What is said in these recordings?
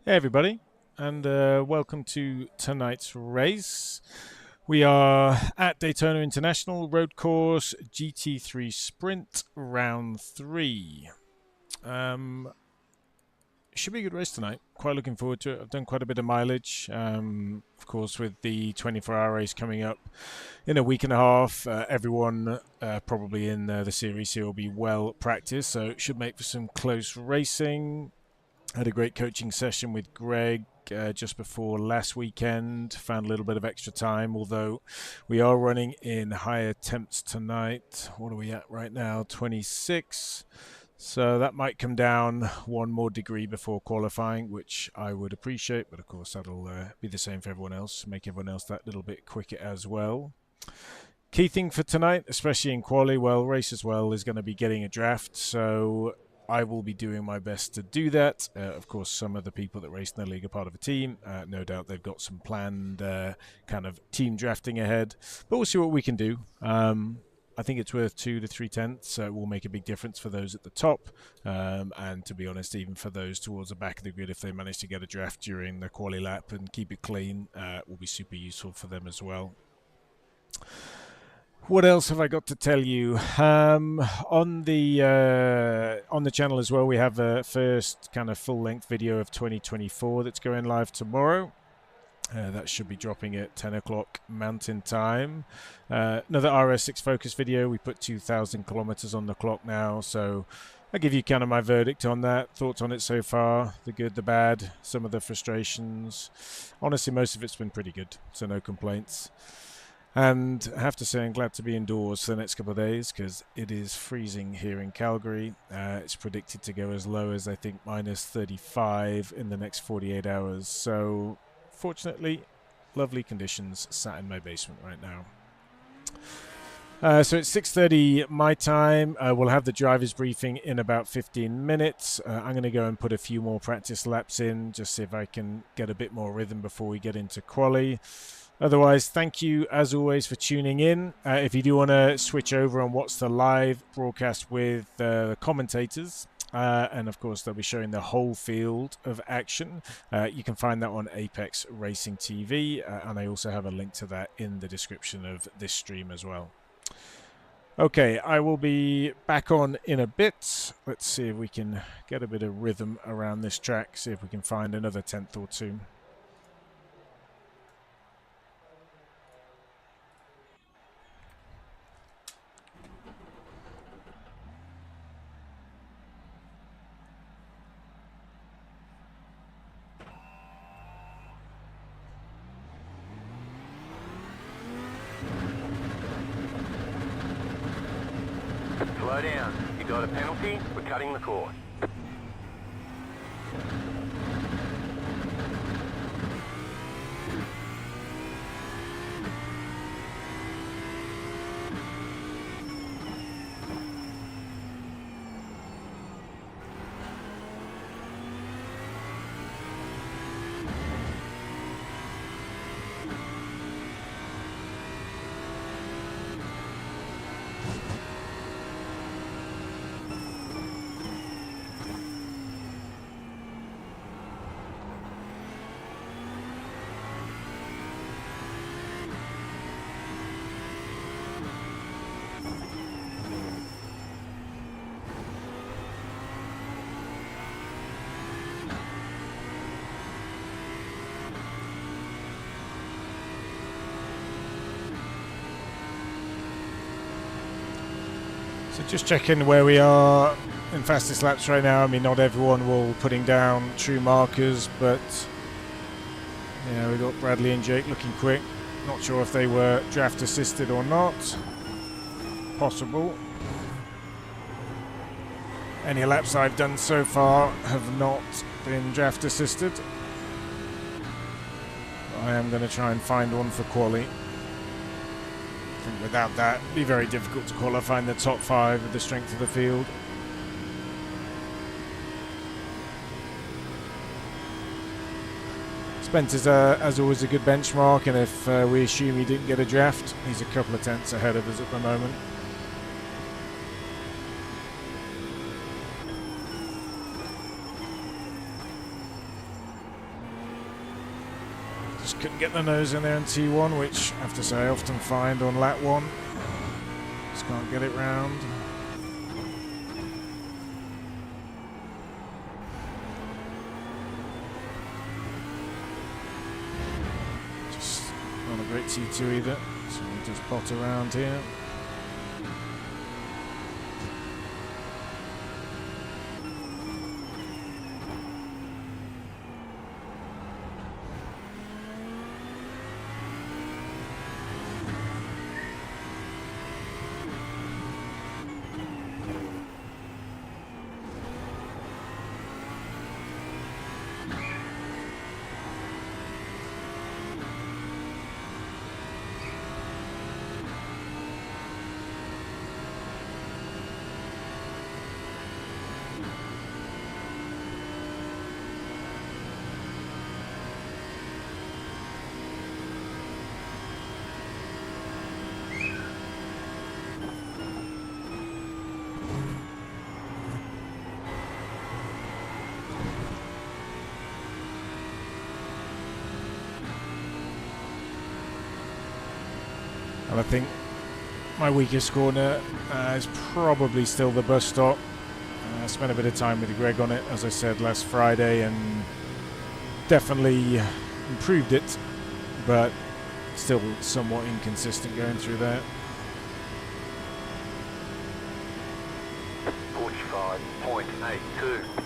Hey everybody, and welcome to tonight's race. We are at Daytona International Road Course GT3 Sprint Round 3. Should be a good race tonight. Quite looking forward to it. I've done quite a bit of mileage. Of course, with the 24-hour race coming up in a week and a half, everyone probably in the series here will be well practiced, so it should make for some close racing. Had a great coaching session with Greg just before last weekend. Found a little bit of extra time, although we are running in higher temps tonight. What are we at right now? 26. So that might come down one more degree before qualifying, which I would appreciate. But of course, that'll be the same for everyone else. Make everyone else that little bit quicker as well. Key thing for tonight, especially in quali, well, race as well, is going to be getting a draft. So I will be doing my best to do that. Of course, some of the people that race in the league are part of a team. No doubt they've got some planned kind of team drafting ahead. But we'll see what we can do. I think it's worth 2 to 3 tenths, so it will make a big difference for those at the top. And to be honest, even for those towards the back of the grid, if they manage to get a draft during the quali lap and keep it clean, will be super useful for them as well. What else have I got to tell you? On the channel as well, we have a first kind of full-length video of 2024 that's going live tomorrow. That should be dropping at 10 o'clock Mountain Time. Another RS6 Focus video. We put 2,000 kilometers on the clock now, so I'll give you kind of my verdict on that. Thoughts on it so far, the good, the bad, some of the frustrations. Honestly, most of it's been pretty good, so no complaints. And I have to say I'm glad to be indoors for the next couple of days because it is freezing here in Calgary. It's predicted to go as low as I think minus 35 in the next 48 hours. So fortunately, lovely conditions sat in my basement right now. So it's 6:30 my time. We'll have the driver's briefing in about 15 minutes. I'm going to go and put a few more practice laps in, just see if I can get a bit more rhythm before we get into quali. Otherwise, thank you as always for tuning in. If you do want to switch over and watch the live broadcast with the commentators, and of course they'll be showing the whole field of action, you can find that on Apex Racing TV, and I also have a link to that in the description of this stream as well. Okay, I will be back on in a bit. Let's see if we can get a bit of rhythm around this track, see if we can find another tenth or two. Slow down. You got a penalty? We're cutting the course. So just checking where we are in fastest laps right now. I mean, not everyone will putting down true markers, but yeah, we got Bradley and Jake looking quick. Not sure if they were draft assisted or not. Possible. Any laps I've done so far have not been draft assisted. I am going to try and find one for quali. I think without that, it'd be very difficult to qualify in the top 5 with the strength of the field. Spencer's, as always, a good benchmark, and if we assume he didn't get a draft, he's a couple of tenths ahead of us at the moment. Just couldn't get the nose in there in T1, which I have to say I often find on lap 1. Just can't get it round. Just not a great T2 either, so we'll just bot around here. And I think my weakest corner is probably still the bus stop. I spent a bit of time with Greg on it, as I said last Friday, and definitely improved it, but still somewhat inconsistent going through that. 45.82.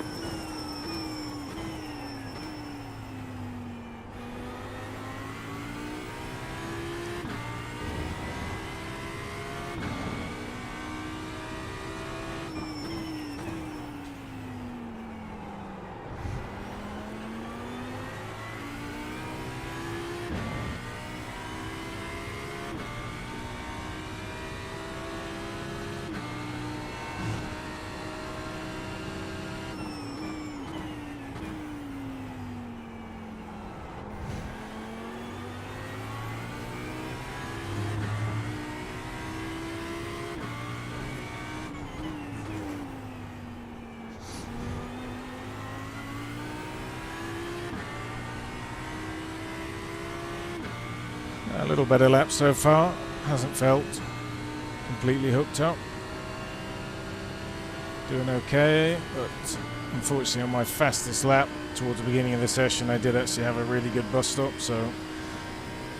A little better lap so far. Hasn't felt completely hooked up. Doing okay, but unfortunately on my fastest lap towards the beginning of the session I did actually have a really good bus stop, so I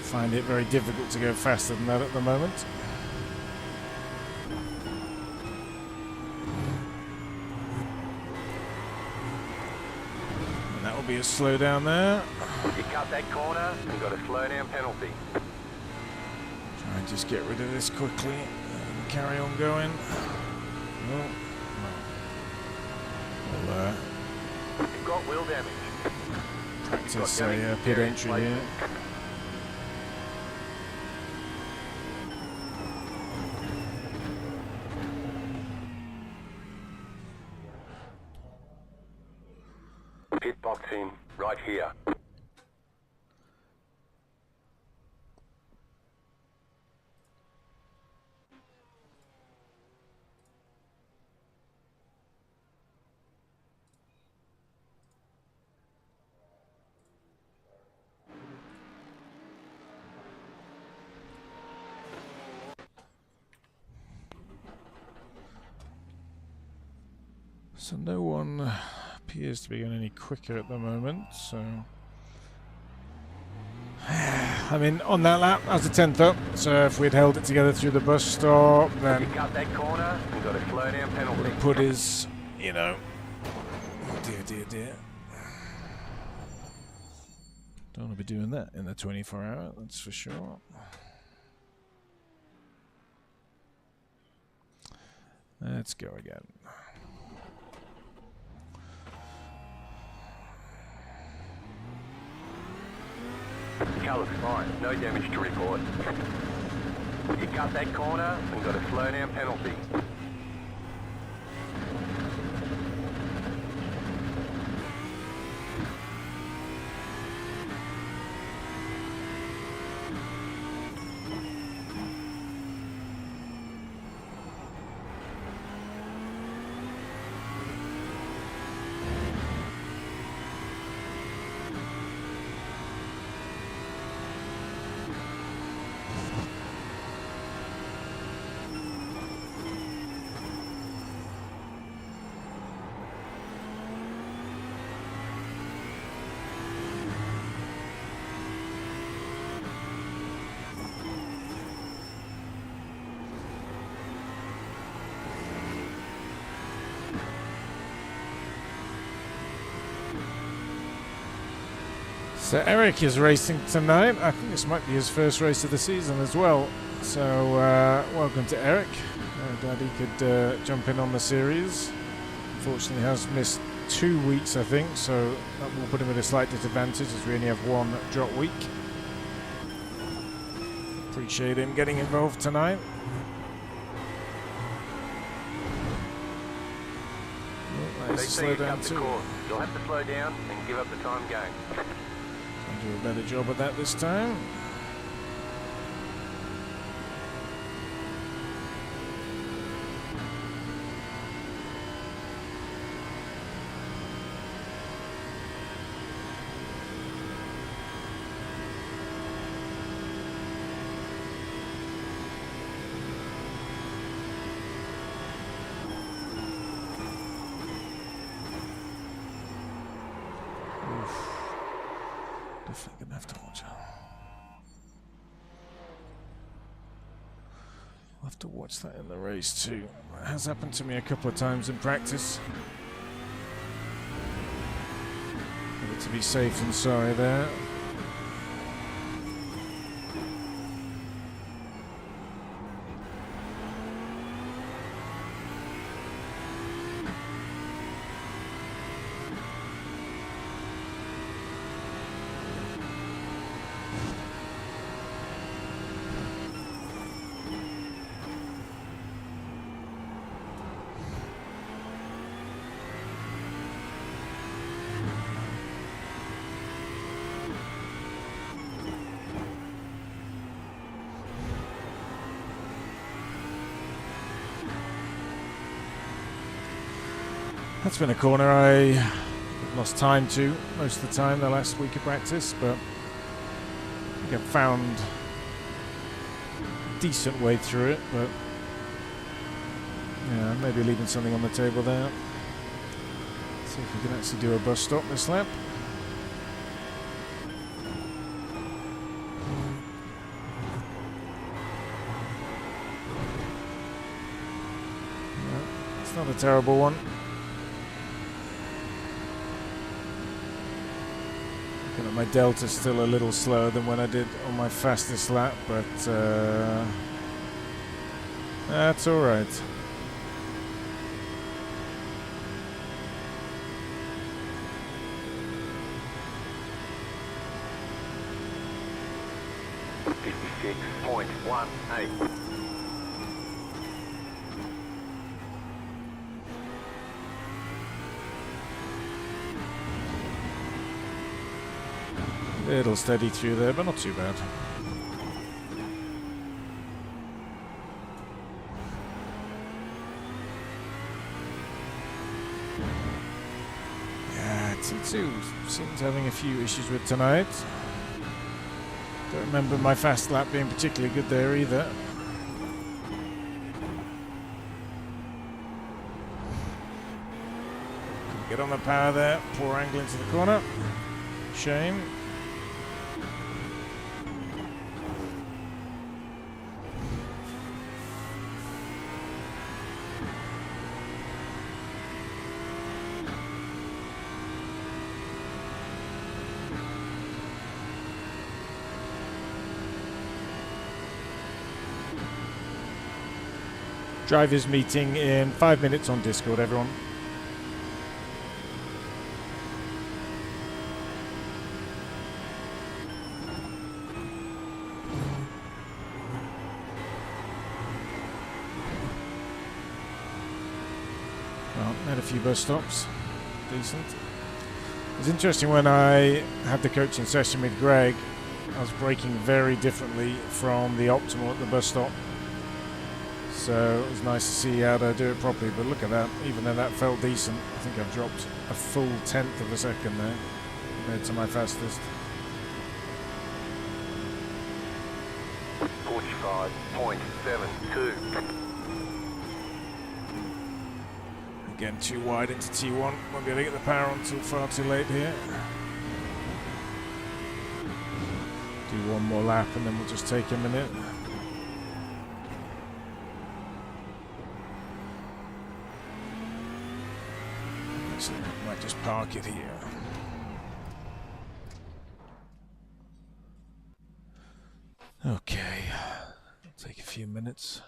find it very difficult to go faster than that at the moment. And that will be a slowdown there. You cut that corner, you've got a slow down penalty. Try and just get rid of this quickly and carry on going. Oh, well, You've got wheel damage. practice a pit entry here. Pit boxing right here. So no one appears to be going any quicker at the moment, so I mean on that lap I was a 10th up, so if we'd held it together through the bus stop then You cut that corner, you've got a slow down penalty. would have put his, you know, oh dear. Don't want to be doing that in the 24-hour, that's for sure. Let's go again. Car looks fine, no damage to report. You cut that corner, you've got a slow down penalty. So Eric is racing tonight. I think this might be his first race of the season as well. So welcome to Eric. Glad he could jump in on the series. Unfortunately, he has missed 2 weeks, I think, so that will put him at a slight disadvantage as we only have one drop week. Appreciate him getting involved tonight. Oh, nice to slow down too. You'll have to slow down and give up the time game. I'll do a better job of that this time. Definitely gonna have to watch out. I'll have to watch that in the race too. That has happened to me a couple of times in practice. Better to be safe than sorry there. That's been a corner I lost time to most of the time the last week of practice, but I think I've found a decent way through it, but yeah, maybe leaving something on the table there. See if we can actually do a bus stop this lap. No, it's not a terrible one. My delta's still a little slower than when I did on my fastest lap, but that's all right. .18. Little steady through there, but not too bad. Yeah, T2 seems having a few issues with tonight. Don't remember my fast lap being particularly good there either. Get on the power there, poor angle into the corner. Shame. Drivers meeting in 5 minutes on Discord, everyone. Well, had a few bus stops. Decent. It was interesting when I had the coaching session with Greg. I was braking very differently from the optimal at the bus stop. So it was nice to see how to do it properly, but look at that, even though that felt decent, I think I've dropped a full 1/10 of a second there compared to my fastest. 45.72. Again, too wide into T1, won't be able to get the power on until far too late here. Do one more lap and then we'll just take a minute. Might just park it here. few minutes.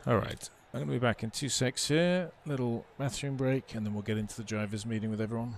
All right, I'm going to be back in 2 secs here. Little bathroom break, and then we'll get into the drivers' meeting with everyone.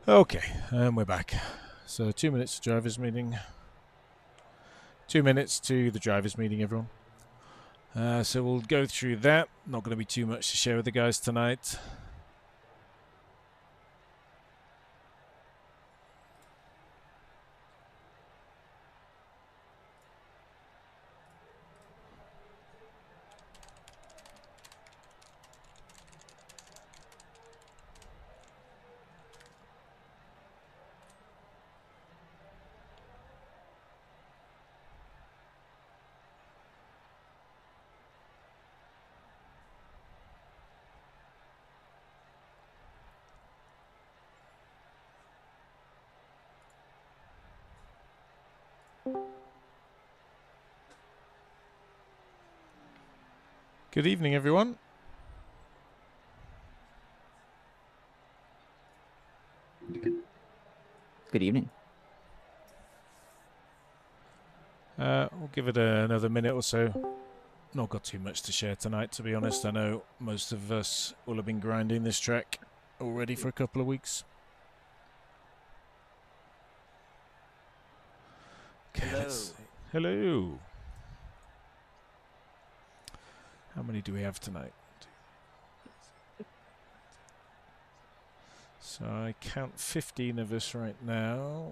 Okay, and we're back. So 2 minutes to drivers' meeting. 2 minutes to the drivers' meeting, everyone. So we'll go through that. Not going to be too much to share with the guys tonight. Good evening, everyone. Good evening. We'll give it another minute or so. Not got too much to share tonight, to be honest. I know most of us will have been grinding this track already for a couple of weeks. Okay, Hello. let's see. Hello. How many do we have tonight? So I count 15 of us right now.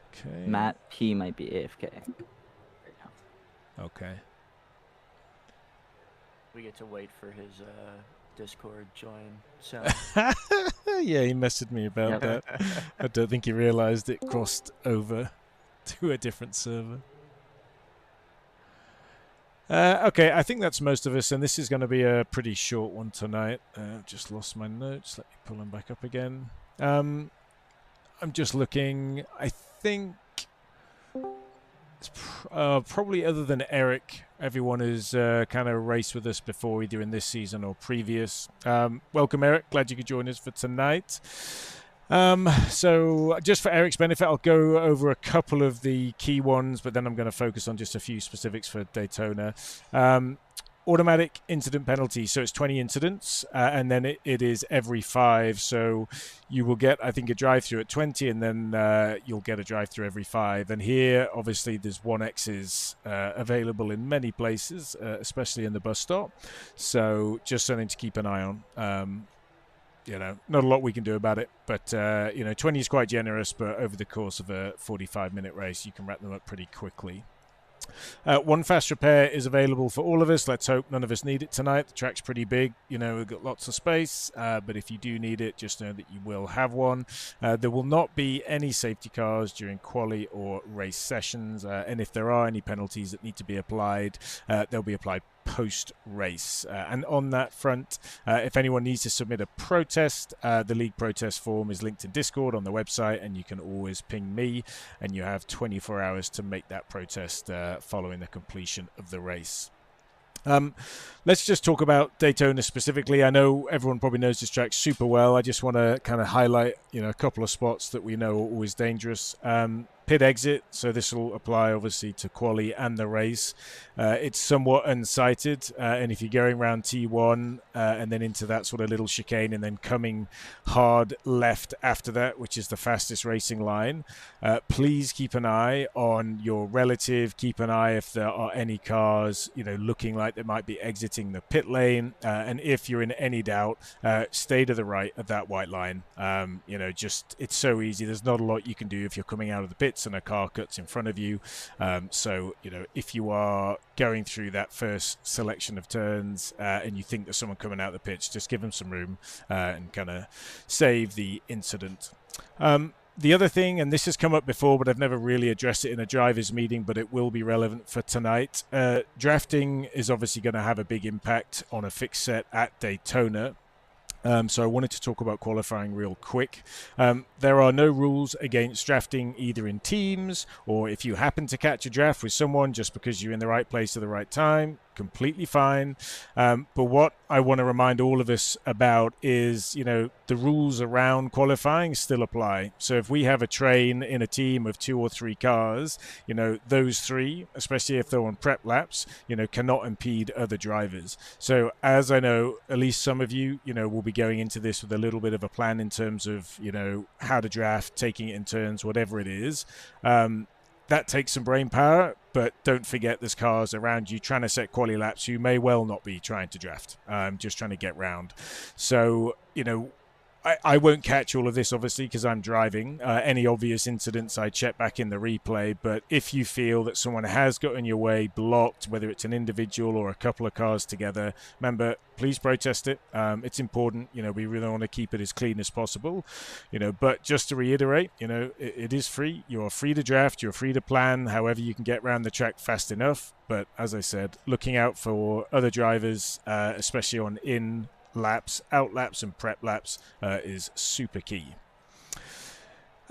Okay. Matt P might be AFK. Okay. We get to wait for his Discord join. So Yeah, he messaged me about that. I don't think he realized it crossed over to a different server. Okay, I think that's most of us, and this is going to be a pretty short one tonight. Just lost my notes. Let me pull them back up again. I'm just looking. I think it's probably, other than Eric, everyone has kind of raced with us before, either in this season or previous. Welcome, Eric. Glad you could join us for tonight. So just for Eric's benefit, I'll go over a couple of the key ones, but then I'm going to focus on just a few specifics for Daytona. automatic incident penalty, so it's 20 incidents, and then it is every 5. So you will get, I think, a drive-through at 20, and then you'll get a drive-through every 5. And here, obviously, there's 1Xs available in many places, especially in the bus stop. So just something to keep an eye on. You know, not a lot we can do about it, but you know, 20 is quite generous, but over the course of a 45-minute race, you can rack them up pretty quickly. One fast repair is available for all of us. Let's hope none of us need it tonight. The track's pretty big. You know, we've got lots of space, but if you do need it, just know that you will have one. There will not be any safety cars during quali or race sessions, and if there are any penalties that need to be applied, they'll be applied post-race. And on that front, if anyone needs to submit a protest, the league protest form is linked in Discord on the website, and you can always ping me, and you have 24 hours to make that protest following the completion of the race. Let's just talk about Daytona specifically. I know everyone probably knows this track super well. I just want to kind of highlight, you know, a couple of spots that we know are always dangerous. Pit exit, so this will apply obviously to quali and the race. It's somewhat unsighted, and if you're going around T1 and then into that sort of little chicane and then coming hard left after that, which is the fastest racing line, please keep an eye on your relative. Keep an eye if there are any cars, you know, looking like they might be exiting the pit lane, and if you're in any doubt, stay to the right of that white line. You know, just, it's so easy. There's not a lot you can do if you're coming out of the pits and a car cuts in front of you. So, you know, if you are going through that first selection of turns and you think there's someone coming out of the pits, just give them some room and kind of save the incident. The other thing, and this has come up before, but I've never really addressed it in a driver's meeting, but it will be relevant for tonight. Drafting is obviously going to have a big impact on a fixed set at Daytona. So I wanted to talk about qualifying real quick. There are no rules against drafting either in teams or if you happen to catch a draft with someone just because you're in the right place at the right time. Completely fine. But what I want to remind all of us about is, you know, the rules around qualifying still apply. So if we have a train in a team of 2 or 3 cars, you know, those 3, especially if they're on prep laps, you know, cannot impede other drivers. So as I know, at least some of you, you know, will be going into this with a little bit of a plan in terms of, you know, how to draft, taking it in turns, whatever it is. That takes some brain power, but don't forget there's cars around you trying to set quali laps who may well not be trying to draft, just trying to get round. So, you know, I won't catch all of this, obviously, because I'm driving. Any obvious incidents, I check back in the replay. But if you feel that someone has got in your way, blocked, whether it's an individual or a couple of cars together, remember, please protest it. It's important. You know, we really want to keep it as clean as possible. You know, but just to reiterate, you know, it is free. You are free to draft. You're free to plan however you can get around the track fast enough. But as I said, looking out for other drivers, especially on in laps, out laps and prep laps is super key.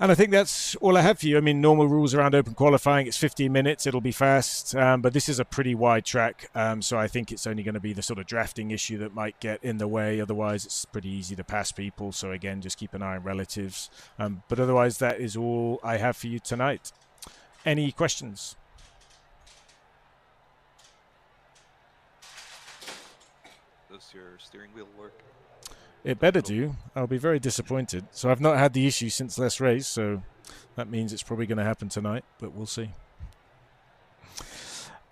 And I think that's all I have for you. I mean, normal rules around open qualifying, it's 15 minutes, it'll be fast, but this is a pretty wide track, so I think it's only going to be the sort of drafting issue that might get in the way. Otherwise, it's pretty easy to pass people, so again, just keep an eye on relatives. But otherwise, that is all I have for you tonight. Any questions? Does your steering wheel work? It better do. I'll be very disappointed. So I've not had the issue since last race, so that means it's probably going to happen tonight, but we'll see.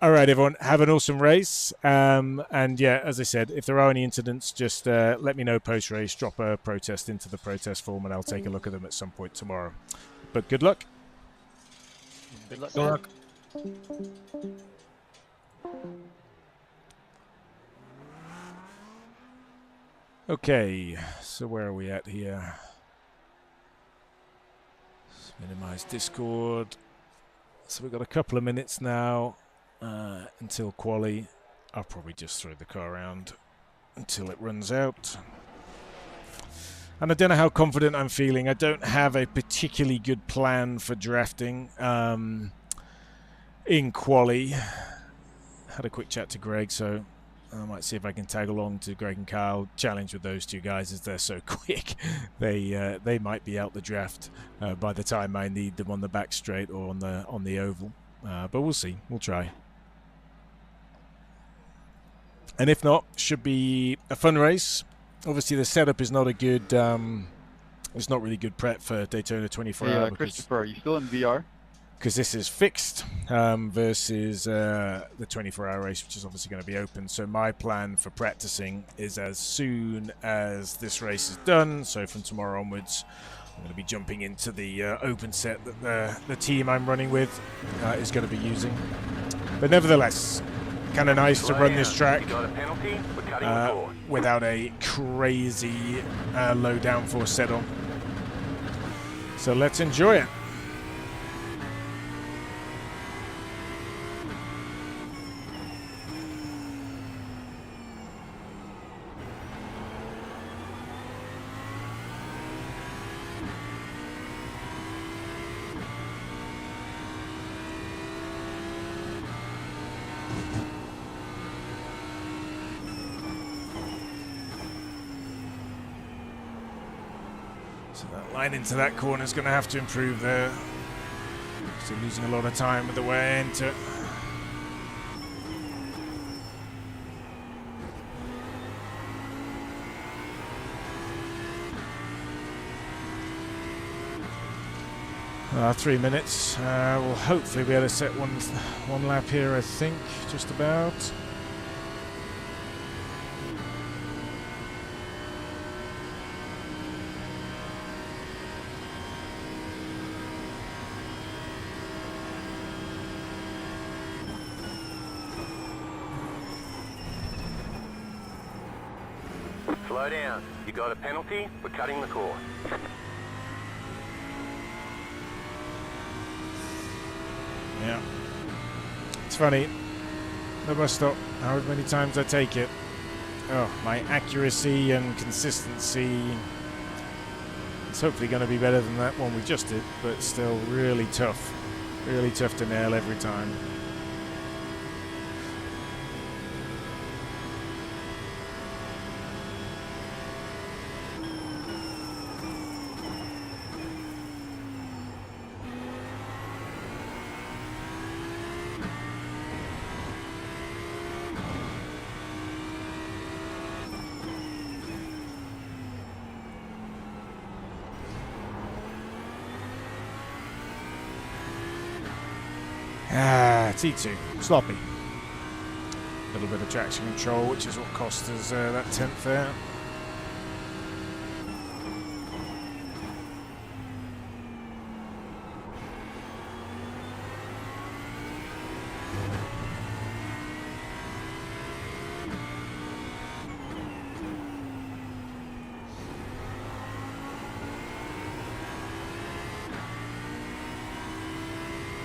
All right, everyone, have an awesome race. And yeah, as I said, if there are any incidents, just let me know post-race, drop a protest into the protest form, and I'll take a look at them at some point tomorrow. But good luck. Good luck. Good luck. Okay, so where are we at here? Let's minimize Discord. So we've got a couple of minutes now until quali. I'll probably just throw the car around until it runs out. And I don't know how confident I'm feeling. I don't have a particularly good plan for drafting in quali. Had a quick chat to Greg, so I might see if I can tag along to Greg and Kyle. Challenge with those two guys as they're so quick. They might be out the draft by the time I need them on the back straight or on the oval. But we'll see. We'll try. And if not, should be a fun race. Obviously, the setup is not a good. It's not really good prep for Daytona 24 Hey, hour Christopher, are you still in VR? because this is fixed versus the 24-hour race, which is obviously going to be open. So my plan for practicing is as soon as this race is done, so from tomorrow onwards, I'm going to be jumping into the open set that the team I'm running with is going to be using. But nevertheless, kind of nice to run this track without a crazy low downforce set on. So let's enjoy it. So that line into that corner is going to have to improve there. Still losing a lot of time with the way I enter. Three minutes. We'll hopefully be able to set one lap here, I think, just about. Slow down. You got a penalty? We're cutting the course. Yeah. It's funny. The bus stop, however many times I take it. Oh, my accuracy and consistency. It's hopefully going to be better than that one we just did, but still really tough. Really tough to nail every time. T2, sloppy. A little bit of traction control, which is what cost us that 10th there.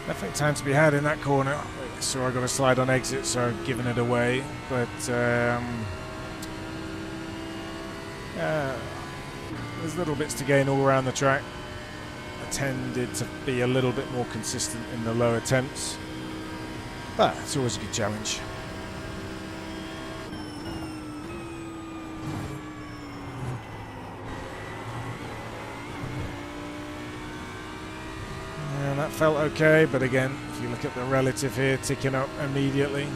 Definitely time to be had in that corner. So I got a slide on exit, so I've given it away. But there's little bits to gain all around the track. I tended to be a little bit more consistent in the low attempts, but it's always a good challenge. That felt okay, but again, if you look at the relative here, ticking up immediately.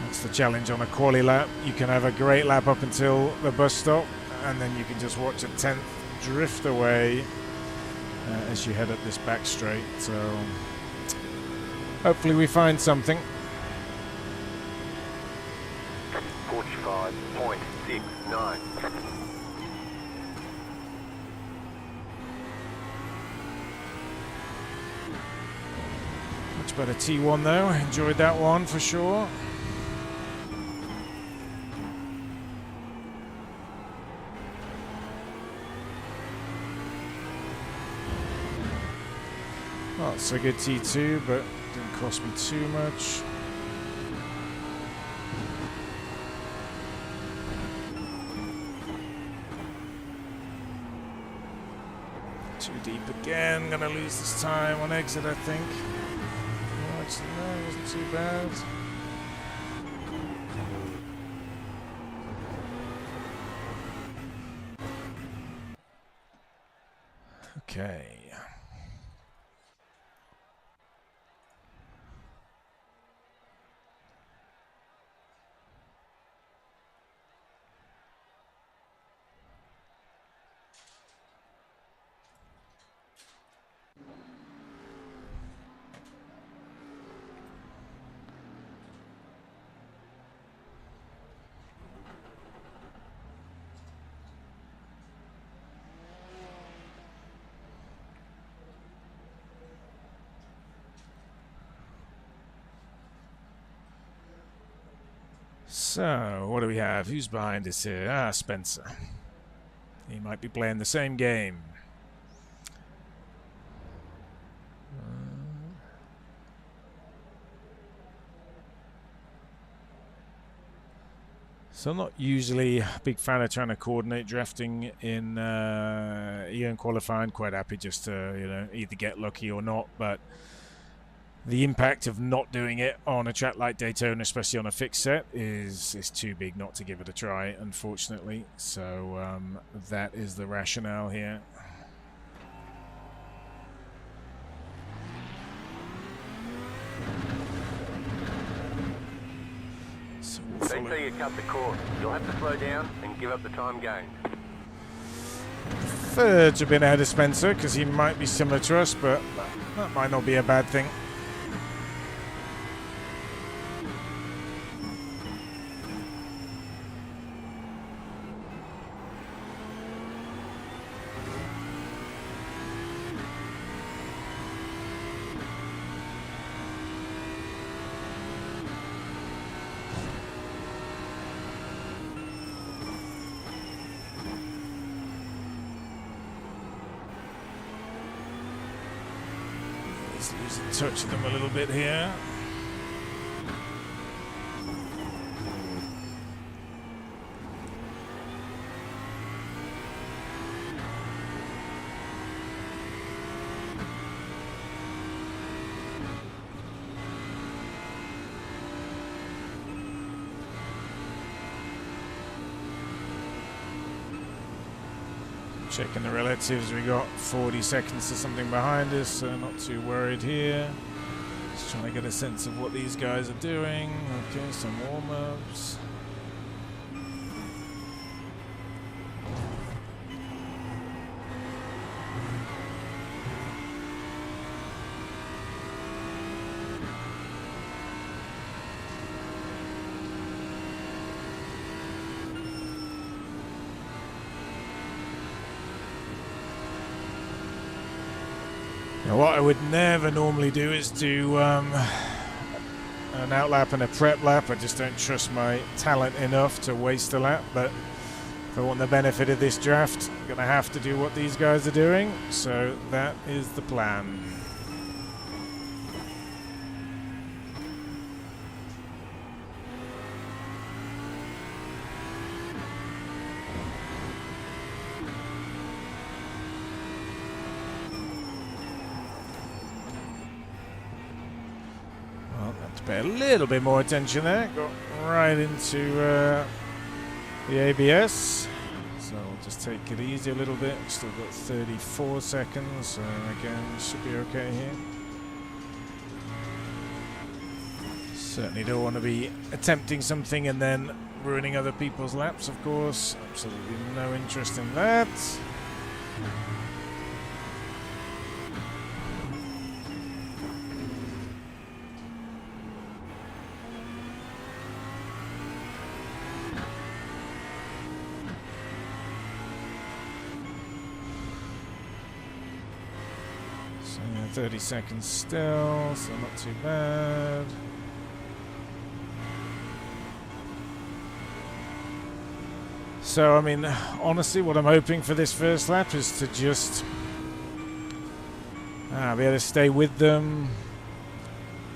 That's the challenge on a quali lap. You can have a great lap up until the bus stop, and then you can just watch a 10th drift away as you head up this back straight. So hopefully we find something. 45.69. Much better T1 though. Enjoyed that one for sure. Not so good T2, but didn't cost me too much. Too deep again. Gonna lose this time on exit, I think. No, it wasn't too bad. Okay. So, what do we have? Who's behind us here? Ah, Spencer. He might be playing the same game. So I'm not usually a big fan of trying to coordinate drafting in EN qualifying. Quite happy just to either get lucky or not. But the impact of not doing it on a track like Daytona, especially on a fixed set, is too big not to give it a try, unfortunately. So that is the rationale here. So They tell you cut the course. You'll have to slow down and give up the time gained. Thirds have been ahead of Spencer because he might be similar to us, but that might not be a bad thing. He's losing touch with them a little bit here. Checking the relatives, we got 40 seconds or something behind us, so not too worried here. Just trying to get a sense of what these guys are doing. Okay, some warm-ups. Now, what I would never normally do is do an outlap and a prep lap. I just don't trust my talent enough to waste a lap, but if I want the benefit of this draft, I'm going to have to do what these guys are doing, so that is the plan. Pay a little bit more attention there. Got right into the ABS. So we'll just take it easy a little bit. Still got 34 seconds. So again, should be okay here. Certainly don't want to be attempting something and then ruining other people's laps, of course. Absolutely no interest in that. So 30 seconds still, so not too bad. So, I mean, honestly, what I'm hoping for this first lap is to just be able to stay with them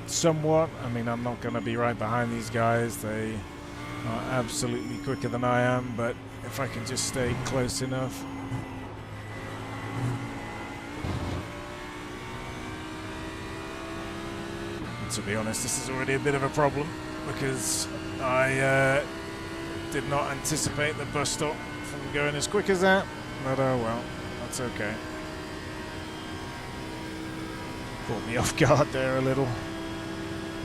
somewhat. I mean, I'm not going to be right behind these guys. They are absolutely quicker than I am, but if I can just stay close enough. And to be honest, this is already a bit of a problem because I did not anticipate the bus stop from going as quick as that, but oh well, that's okay. Caught me off guard there a little.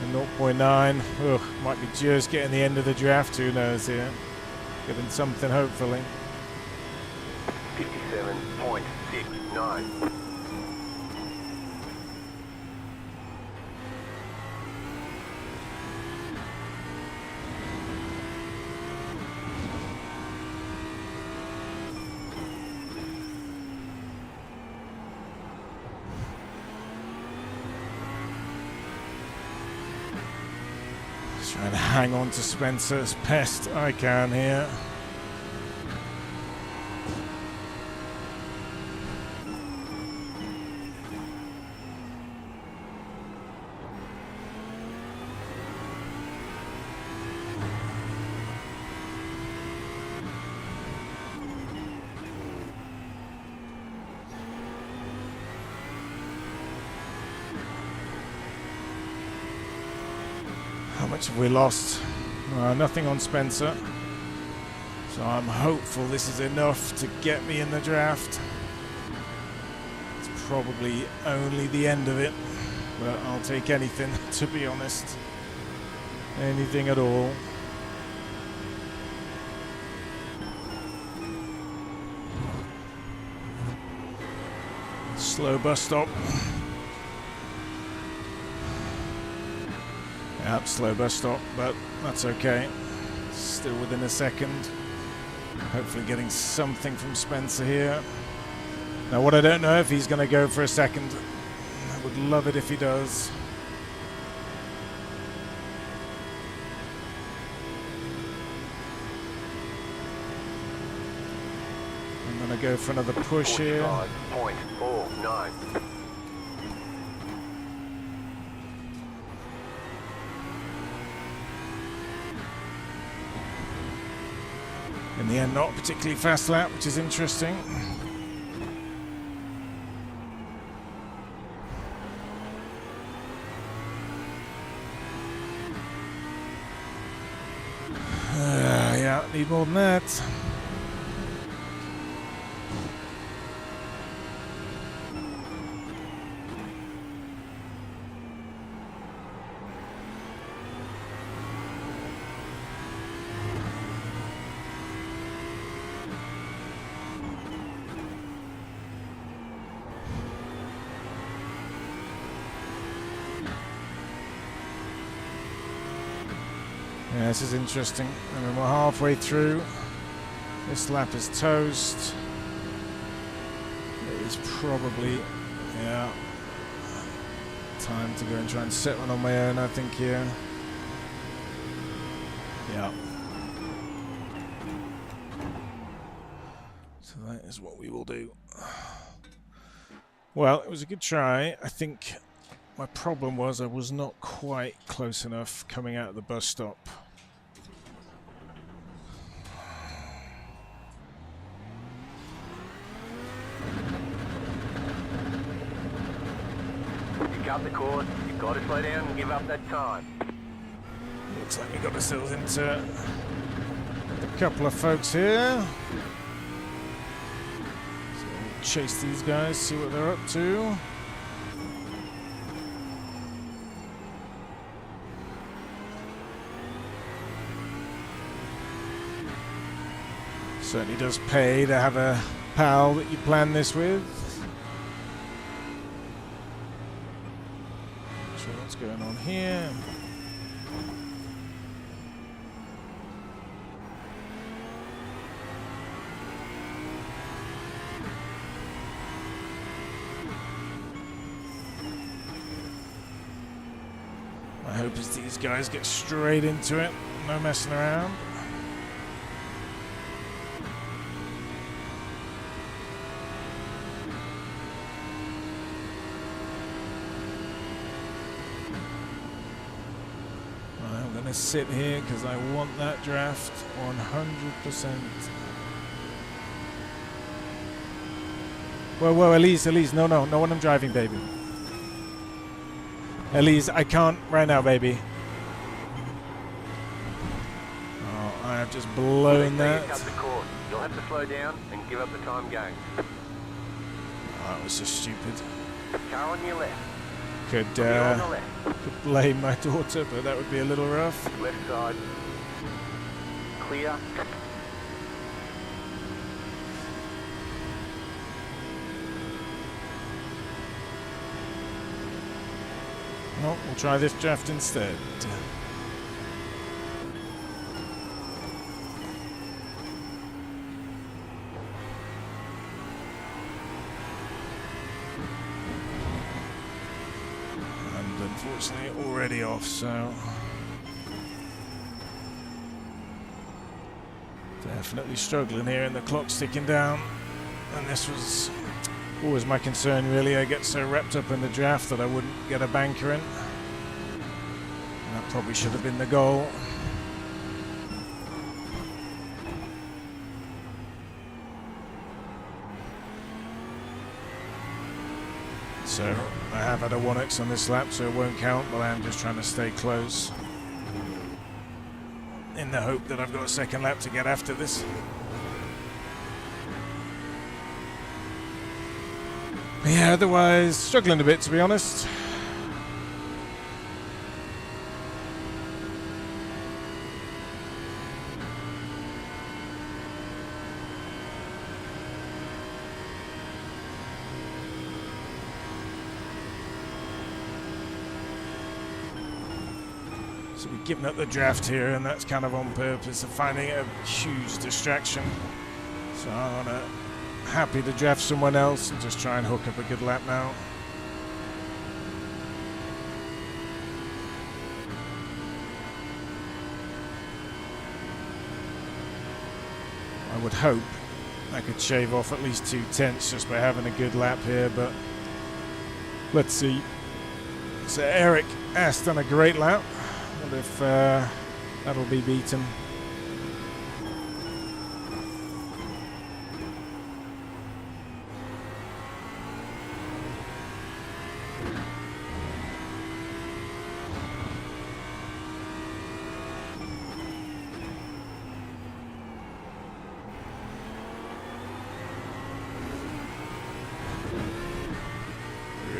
And 0.9, ugh, might be just getting the end of the draft, who knows here. Getting something, hopefully. 57.69. And hang on to Spencer as best I can here. How much have we lost? Nothing on Spencer. So I'm hopeful this is enough to get me in the draft. It's probably only the end of it, but I'll take anything, to be honest. Anything at all. Slow bus stop. Yep, slow bus stop, but that's okay. Still within a second. Hopefully getting something from Spencer here. Now what I don't know if he's going to go for a second. I would love it if he does. I'm going to go for another push here. 45.49. In the end, not a particularly fast lap, which is interesting. Yeah, need more than that. Yeah, this is interesting. I mean, we're halfway through. This lap is toast. It is probably, yeah, time to go and try and set one on my own, I think, here. Yeah. So that is what we will do. Well, it was a good try. I think my problem was I was not quite close enough coming out of the bus stop. You cut the course, you've got to slow down and give up that time. Looks like we got ourselves into a couple of folks here. So we'll chase these guys, see what they're up to. Certainly does pay to have a pal that you plan this with. Not sure what's going on here. My hope is these guys get straight into it, no messing around. I'm going to sit here because I want that draft 100%. Whoa, Elise, no when I'm driving, baby. Elise, I can't right now, baby. Oh, I have just blown that. Cut the course. You'll have to slow down and give up the time gain. Oh, that was just stupid. Car on your left. Could You're on the left. blame my daughter, but that would be a little rough. Left side. Clear. No, we'll try this draft instead. And unfortunately already off, so Definitely struggling here, and the clock's ticking down. And this was always my concern, really. I get so wrapped up in the draft that I wouldn't get a banker in. And that probably should have been the goal. So I have had a 1x on this lap, so it won't count, but I am just trying to stay close in the hope that I've got a second lap to get after this. But yeah, otherwise struggling a bit, to be honest. So we've given up the draft here, and that's kind of on purpose of finding a huge distraction. So I'm happy to draft someone else and just try and hook up a good lap now. I would hope I could shave off at least 2/10 just by having a good lap here, but let's see. So Eric has done a great lap. What if that'll be beaten?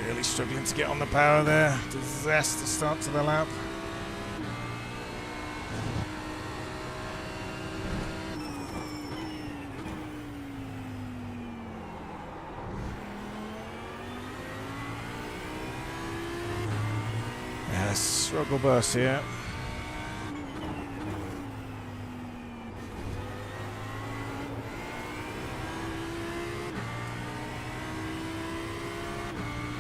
Really struggling to get on the power there. Disaster start to the lap. Struggle bus here.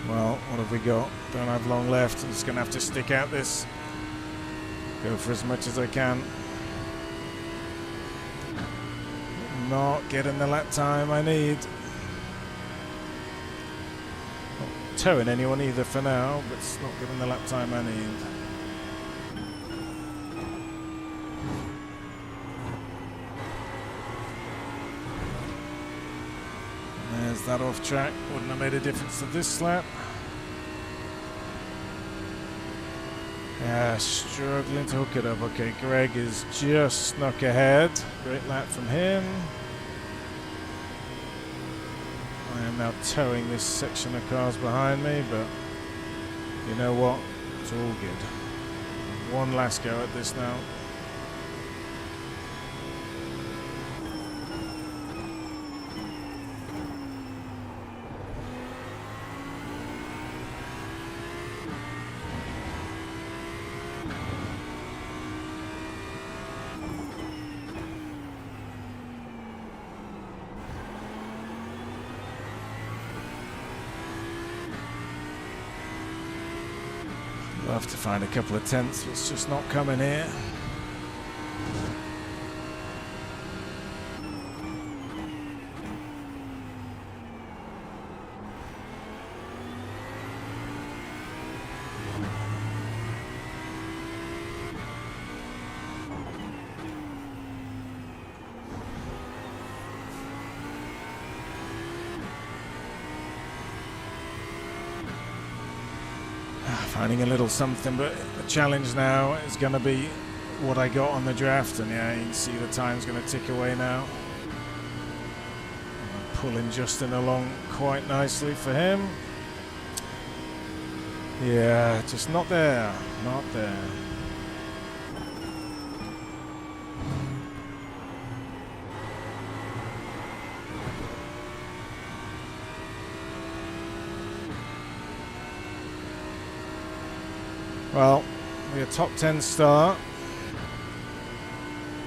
Well, what have we got? Don't have long left. I'm just going to have to stick out this. Go for as much as I can. Not getting the lap time I need. Not towing anyone either for now, but it's not getting the lap time I need. There's that off track. Wouldn't have made a difference to this lap. Yeah, struggling to hook it up. Okay, Greg is just snuck ahead. Great lap from him. I am now towing this section of cars behind me, but you know what? It's all good. One last go at this now. Love to find a couple of tenths, but it's just not coming here. Finding a little something, but the challenge now is going to be what I got on the draft, and yeah, you can see the time's going to tick away now. I'm pulling Justin along quite nicely for him. Yeah, just not there, not there. Well, we're a top 10 start,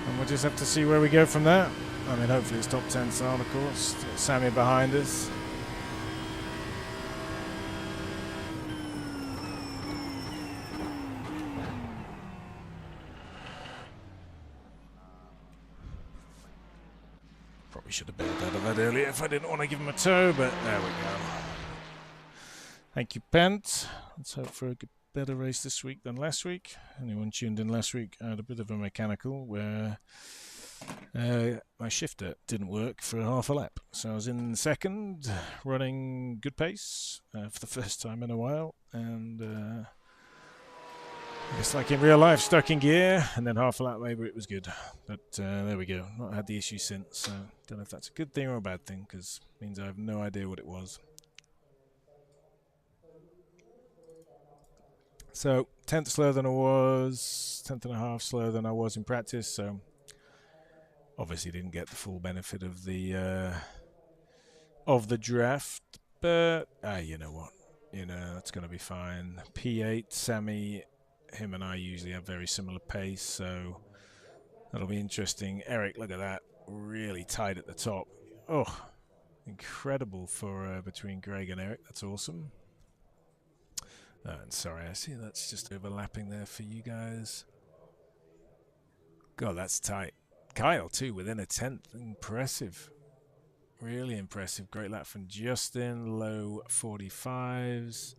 and we'll just have to see where we go from there. I mean, hopefully it's top 10 start, of course. Sammy behind us. should have bailed out of that earlier if I didn't want to give him a tow, but there we go. Thank you, Pent. Let's hope for a better race this week than last week. Anyone tuned in last week, I had a bit of a mechanical where my shifter didn't work for half a lap. So I was in second, running good pace for the first time in a while, and it's like in real life, stuck in gear, and then half a lap later it was good. But there we go. Not had the issue since, so don't know if that's a good thing or a bad thing, because it means I have no idea what it was. So 10th slower than I was, 10th and a half slower than I was in practice, so obviously didn't get the full benefit of the draft, but you know what, it's going to be fine. P8, Sammy, him and I usually have very similar pace, so that'll be interesting. Eric, look at that, really tight at the top. Oh, incredible for between Greg and Eric. That's awesome. And sorry, I see that's just overlapping there for you guys. God, that's tight. Kyle too, within a tenth. Impressive. Really impressive. Great lap from Justin. Low 45s.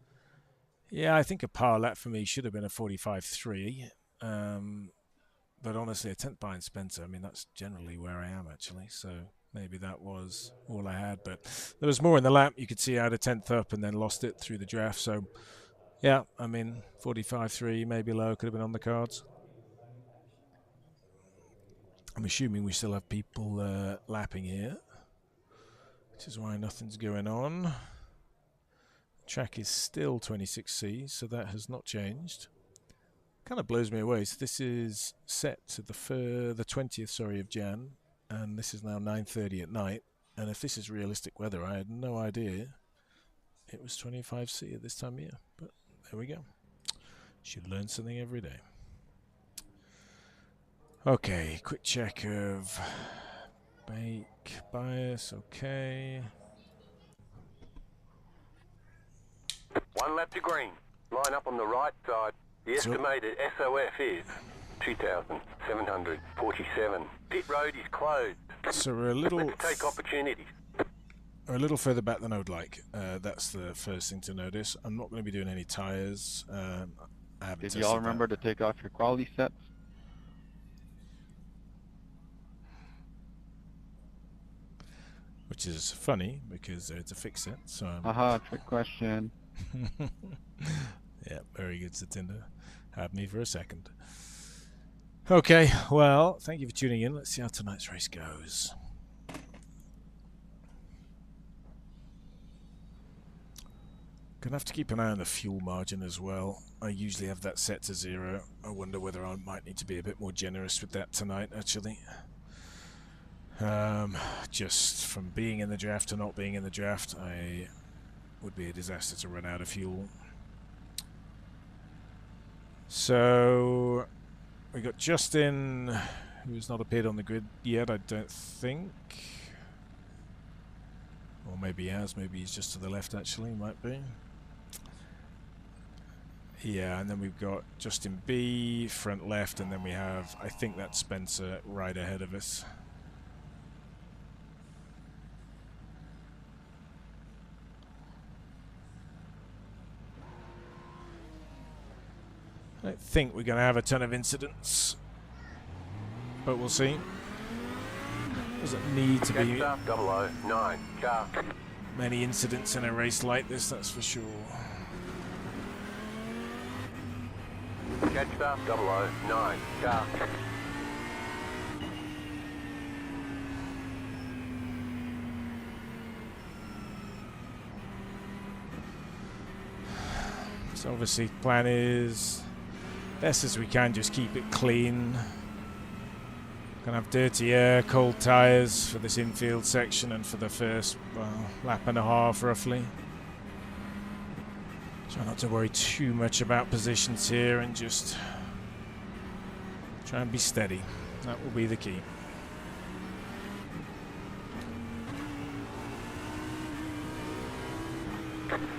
Yeah, I think a par lap for me should have been a 45.3. But honestly, a tenth behind Spencer, I mean, that's generally where I am actually. So maybe that was all I had. But there was more in the lap. You could see I had a tenth up and then lost it through the draft. So yeah, I mean, 45.3, maybe low, could have been on the cards. I'm assuming we still have people lapping here, which is why nothing's going on. Track is still 26C, so that has not changed. Kind of blows me away. So this is set to the 20th, of Jan, and this is now 9:30 at night. And if this is realistic weather, I had no idea it was 25C at this time of year. But there we go. Should learn something every day. Okay, quick check of bake bias. Okay. 1 lap to green. Line up on the right side. The estimated SOF is 2,747. Pit road is closed. So we're a little... Let's take opportunities. We're a little further back than I would like. That's the first thing to notice. I'm not going to be doing any tyres. I haven't Did y'all remember to take off your quality sets? Which is funny because it's a fixed set. So Trick question. Yeah, very good, Satinder. Had me for a second. Okay, well, thank you for tuning in. Let's see how tonight's race goes. Gonna have to keep an eye on the fuel margin as well. I usually have that set to 0. I wonder whether I might need to be a bit more generous with that tonight, actually. Just from being in the draft to not being in the draft, I would be a disaster to run out of fuel. So we got Justin, who's not appeared on the grid yet, I don't think. Or maybe he has, maybe he's just to the left actually, might be. Yeah, and then we've got Justin B, front left, and then we have, I think that's Spencer right ahead of us. I don't think we're going to have a ton of incidents, but we'll see. Doesn't need to be 009 car. many incidents in a race like this, that's for sure. Catch star 009 car. So obviously plan is best as we can, just keep it clean. Gonna have dirty air, cold tyres for this infield section and for the first lap and a half roughly. Try not to worry too much about positions here and just try and be steady. That will be the key.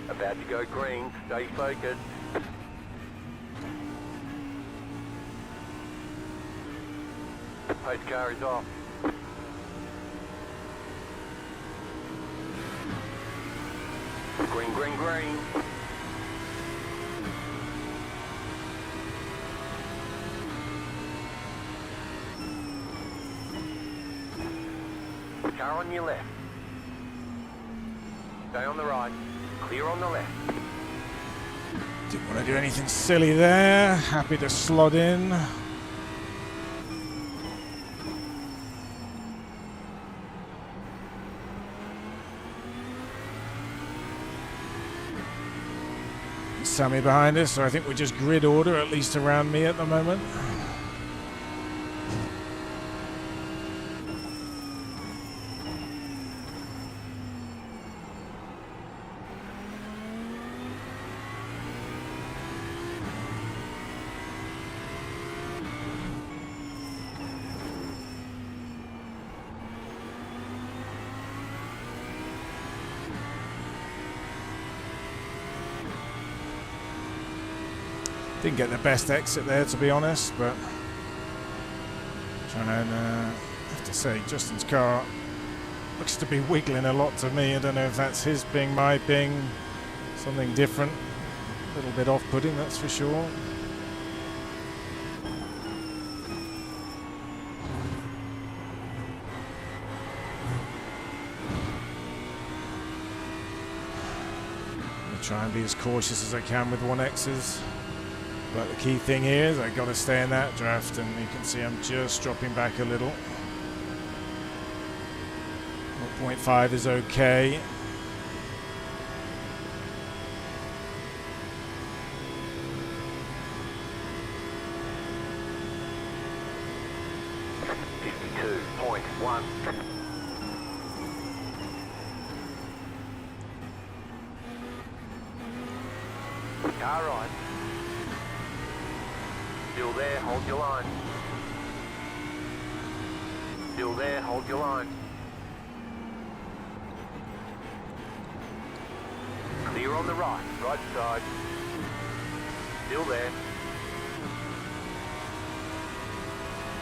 About to go green, stay focused. Pace car is off. Green, green, green. Car on your left. Stay on the right. Clear on the left. Didn't want to do anything silly there. Happy to slot in. Sammy behind us, so I think we're just grid order, at least around me at the moment. Didn't get the best exit there, to be honest, but trying to have to say Justin's car looks to be wiggling a lot to me. I don't know if that's his ping, my ping, something different. A little bit off-putting, that's for sure. I'll try and be as cautious as I can with 1Xs. But the key thing here is I've got to stay in that draft, and you can see I'm just dropping back a little. 0.5 is okay. Car right. Still there, hold your line. Still there, hold your line. Clear on the right, right side. Still there.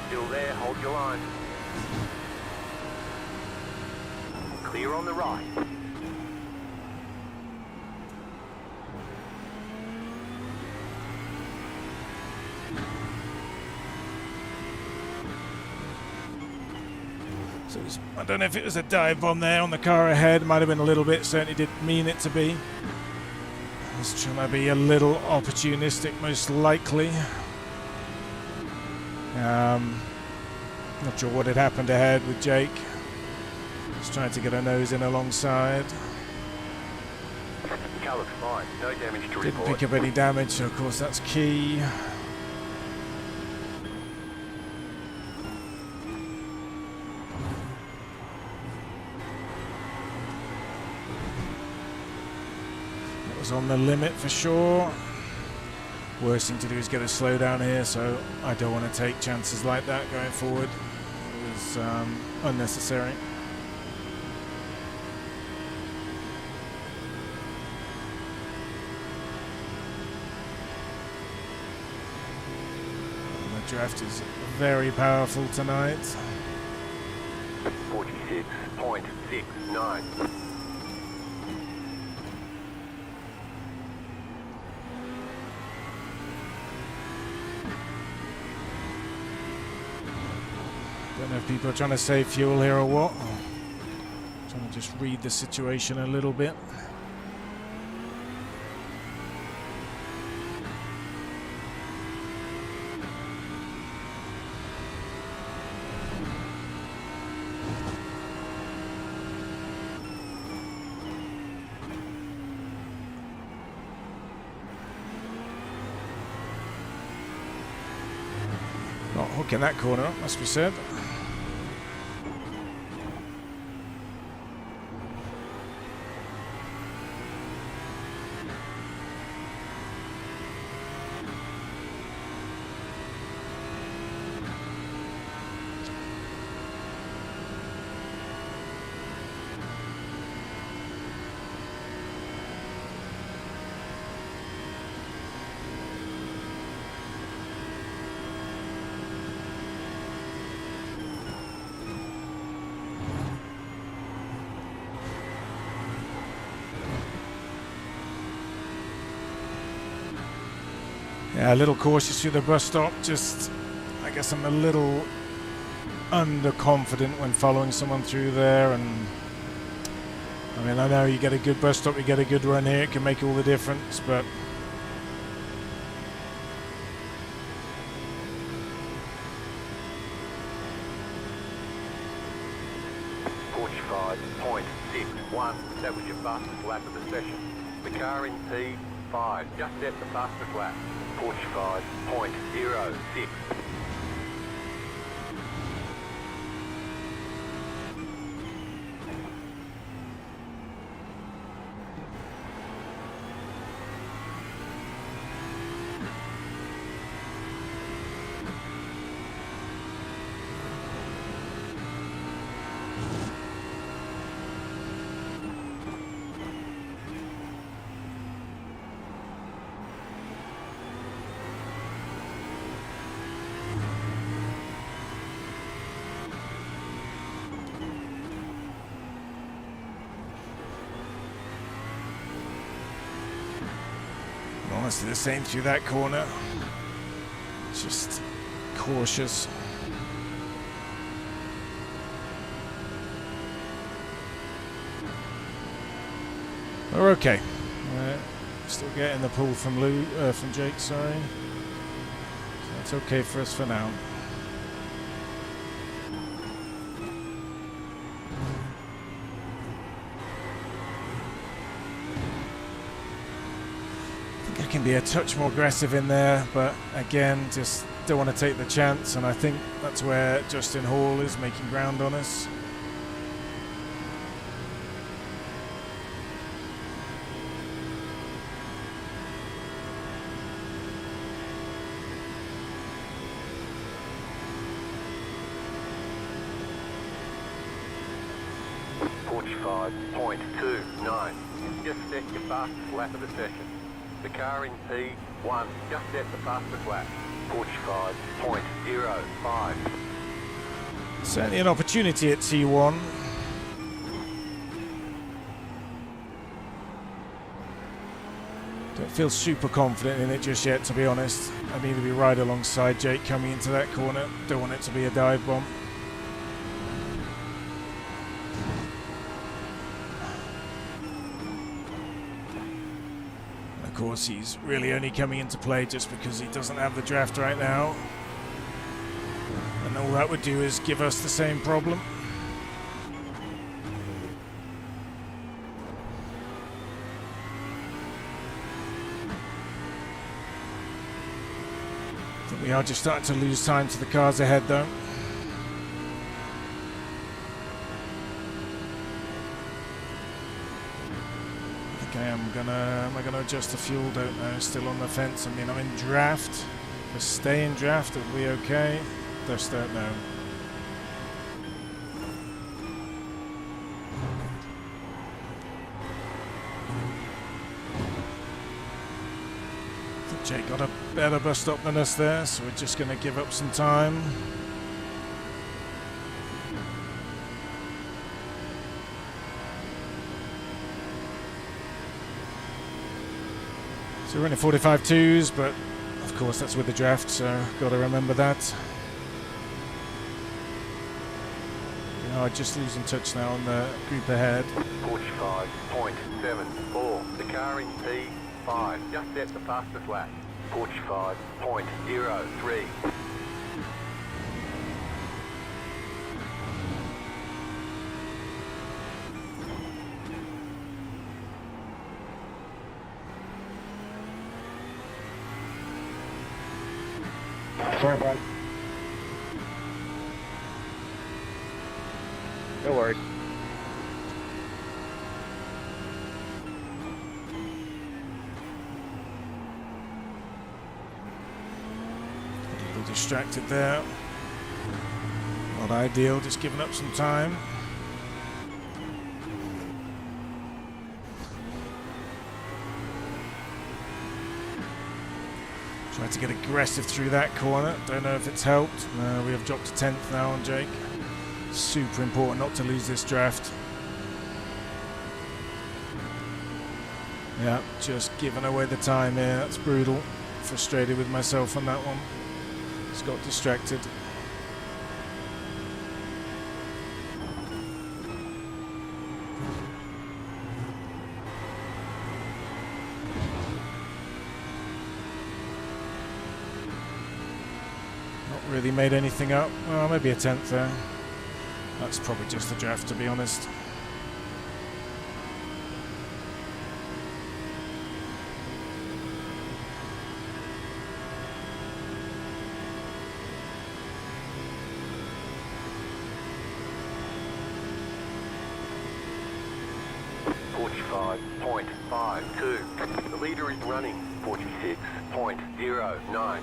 Still there, hold your line. Clear on the right. So I don't know if it was a dive bomb there on the car ahead. Might have been a little bit. Certainly didn't mean it to be. I was trying to be a little opportunistic, most likely. Not sure what had happened ahead with Jake. Just trying to get a nose in alongside. Car looks fine. No damage to report. Didn't pick up any damage, so of course that's key. On the limit for sure. Worst thing to do is get a slow down here, so I don't want to take chances like that going forward. It was unnecessary. And the draft is very powerful tonight. 46.69. Don't know if people are trying to save fuel here or what. Trying to just read the situation a little bit. Not hooking that corner up, must be said. Yeah, a little cautious through the bus stop. Just, I guess I'm a little underconfident when following someone through there. And I mean, I know you get a good bus stop, you get a good run here, it can make all the difference, but 45.61. That was your fastest lap of the session. The car in P5 just set the fastest lap. 45.06. honestly the same through that corner. Just cautious. We're okay. Still getting the pull from from Jake, sorry. So that's okay for us for now. I think I can be a touch more aggressive in there, but again, just don't want to take the chance, and I think that's where Justin Hall is making ground on us. .29. Just set your fastest lap of the session. The car in P1 just set the fastest lap. 45.05. Certainly an opportunity at T1. Don't feel super confident in it just yet, to be honest. I need to be right alongside Jake coming into that corner. Don't want it to be a dive bomb. Of course, he's really only coming into play just because he doesn't have the draft right now. And all that would do is give us the same problem. I think we are just starting to lose time to the cars ahead, though. Am I gonna adjust the fuel? Don't know. Still on the fence. I mean, I'm in draft. If I stay in draft, it'll be okay. Just don't know. I think Jake got a better bus stop than us there, so we're just gonna give up some time. So we're running 45.2s, but of course that's with the draft, so got to remember that. You know, I'm just losing touch now on the group ahead. 45.74. The car in P5 just set the fastest lap. 45.03. Sorry, bud. No worries. A little distracted there. Not ideal, just giving up some time. Tried to get aggressive through that corner. Don't know if it's helped. We have dropped to 10th now on Jake. Super important not to lose this draft. Yeah, just giving away the time here. That's brutal. frustrated with myself on that one. Just got distracted. Not really made anything up. Well, maybe a 10th there. That's probably just the draft, to be honest. The leader is running 46.09.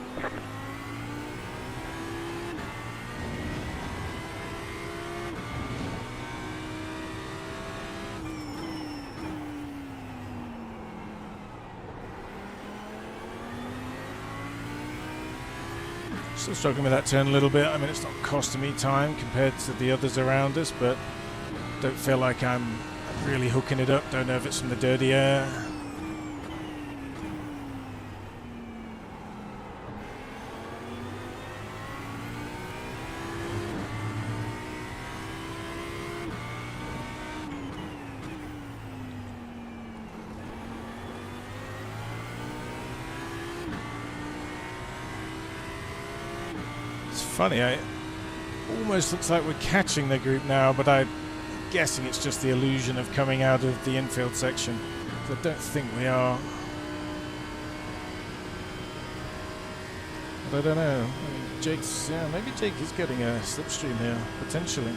Still struggling with that turn a little bit. I mean, it's not costing me time compared to the others around us, but don't feel like I'm really hooking it up. Don't know if it's from the dirty air. It's funny, it almost looks like we're catching the group now, but I'm guessing it's just the illusion of coming out of the infield section. So I don't think we are. But I don't know. I mean, maybe Jake is getting a slipstream here, potentially.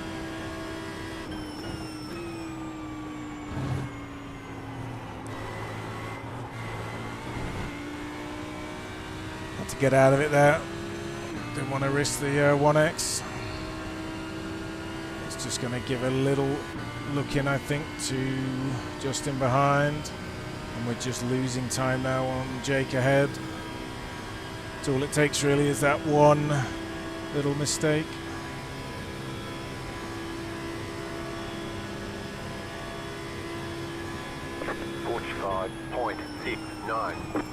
Had to get out of it there. Didn't want to risk the 1X. It's just going to give a little look in, I think, to Justin behind. And we're just losing time now on Jake ahead. So all it takes really is that one little mistake. .69.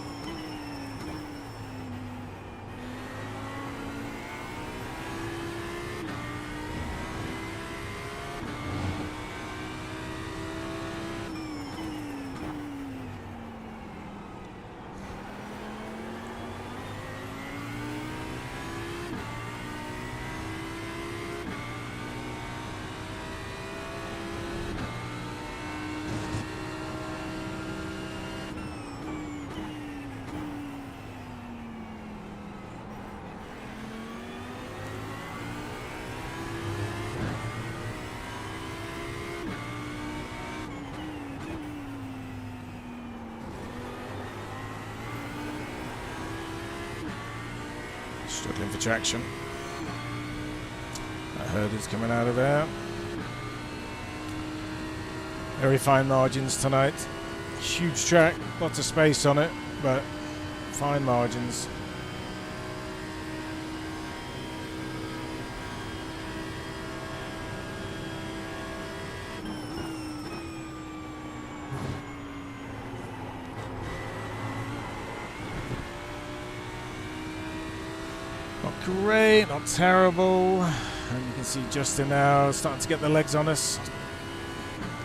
Struggling for traction. That herd is coming out of there. Very fine margins tonight. Huge track, lots of space on it, but fine margins. Not great, not terrible. And you can see Justin now starting to get the legs on us.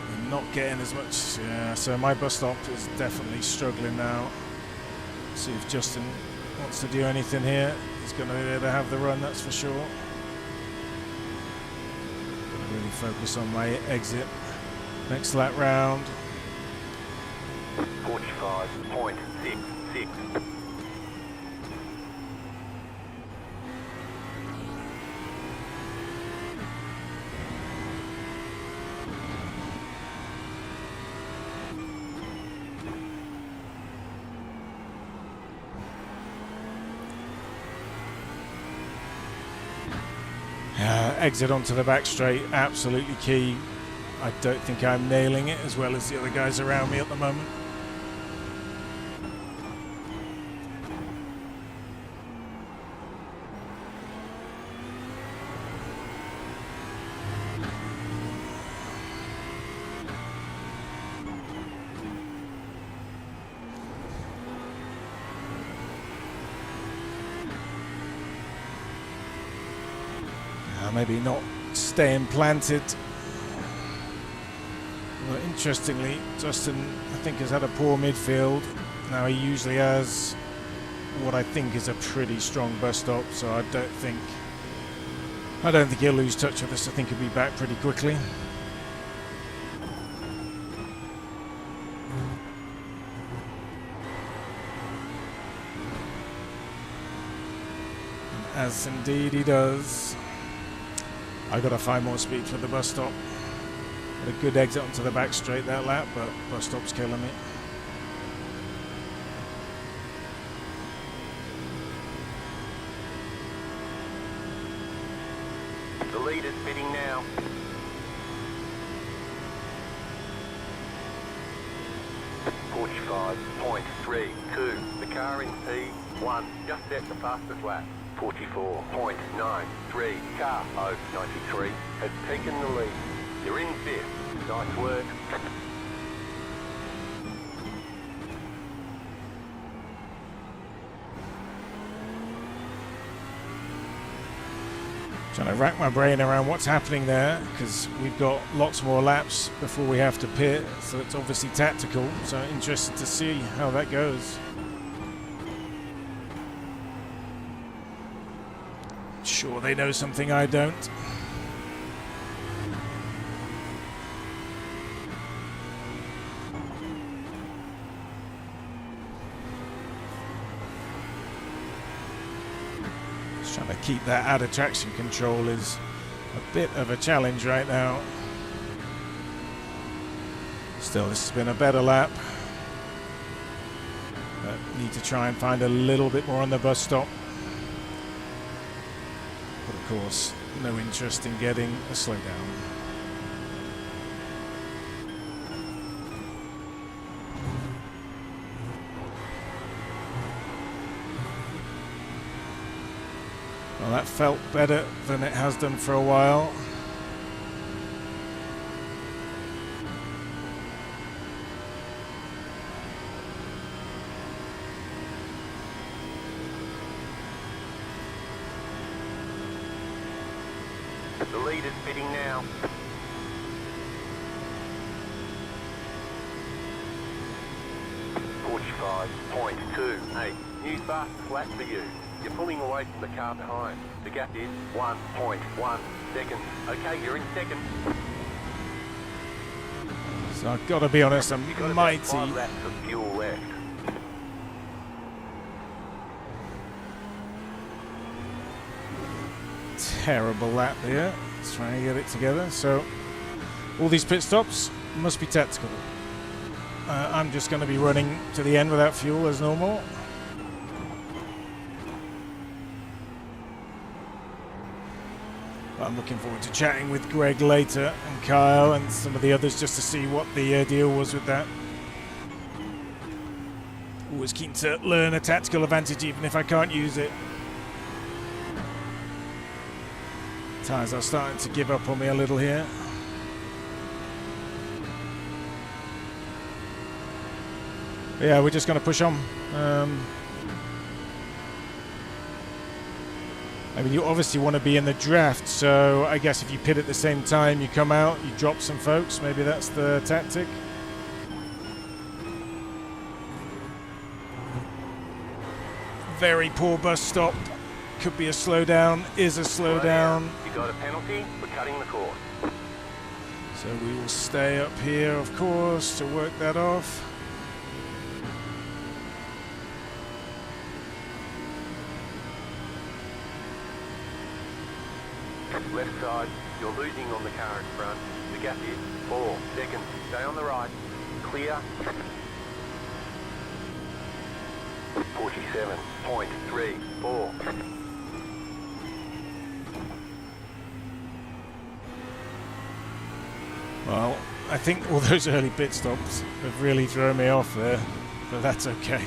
We're not getting as much. Yeah, so my bus stop is definitely struggling now. See if Justin wants to do anything here. He's going to be able to have the run, that's for sure. Really focus on my exit. Next lap round. 45.66. Exit onto the back straight, absolutely key. I don't think I'm nailing it as well as the other guys around me at the moment. maybe not staying planted. Well, interestingly, Justin, I think, has had a poor midfield. Now, he usually has what I think is a pretty strong bus stop, so I don't think he'll lose touch with us. I think he'll be back pretty quickly. As indeed he does. I gotta find more speed for the bus stop. Had a good exit onto the back straight that lap, but bus stop's killing me. The lead is pitting now. .32. The car in P1 just set the fastest lap. 44.93. Car 093 has taken the lead. You're in fifth. Nice work. Trying to rack my brain around what's happening there, because we've got lots more laps before we have to pit, so it's obviously tactical. So interested to see how that goes. Sure, they know something I don't. Just trying to keep that out of traction control is a bit of a challenge right now. Still, this has been a better lap. But need to try and find a little bit more on the bus stop. But of course, no interest in getting a slowdown. Well, that felt better than it has done for a while. The lead is pitting now. .28. New fast flat for you. You're pulling away from the car behind. The gap is 1.1 seconds. Okay, you're in second. So I've got to be honest, I'm You've got about mighty 5 laps of fuel left. terrible lap there. Let's try and get it together. So all these pit stops must be tactical. I'm just going to be running to the end without fuel as normal. I'm looking forward to chatting with Greg later and Kyle and some of the others just to see what the deal was with that. Always keen to learn a tactical advantage even if I can't use it. Tyres are starting to give up on me a little here. But yeah, we're just going to push on. I mean, you obviously want to be in the draft, so I guess if you pit at the same time, you come out, you drop some folks. Maybe that's the tactic. Very poor bus stop. Could be a slowdown. Is a slowdown. You got a penalty for cutting the course. So we will stay up here, of course, to work that off. Left side, you're losing on the car in front. The gap is 4 seconds. Stay on the right. Clear. 47.34. Well, I think all those early pit stops have really thrown me off there, but that's okay.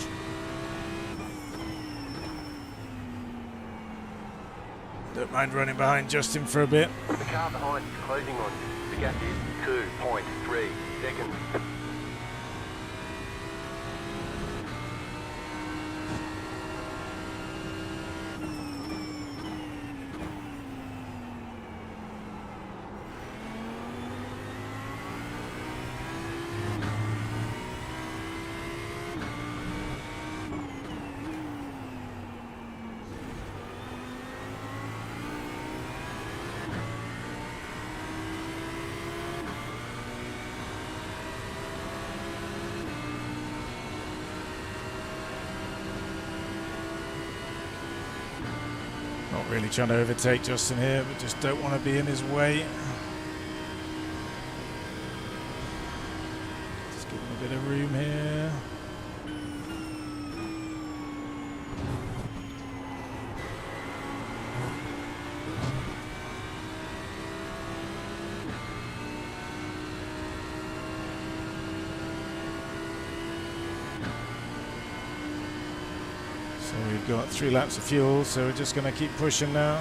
Don't mind running behind Justin for a bit. The car behind is closing on you. The gap is 2.3 seconds. Not really trying to overtake Justin here, but just don't want to be in his way. Just give him a bit of room here. So we've got 3 laps of fuel, so we're just going to keep pushing now.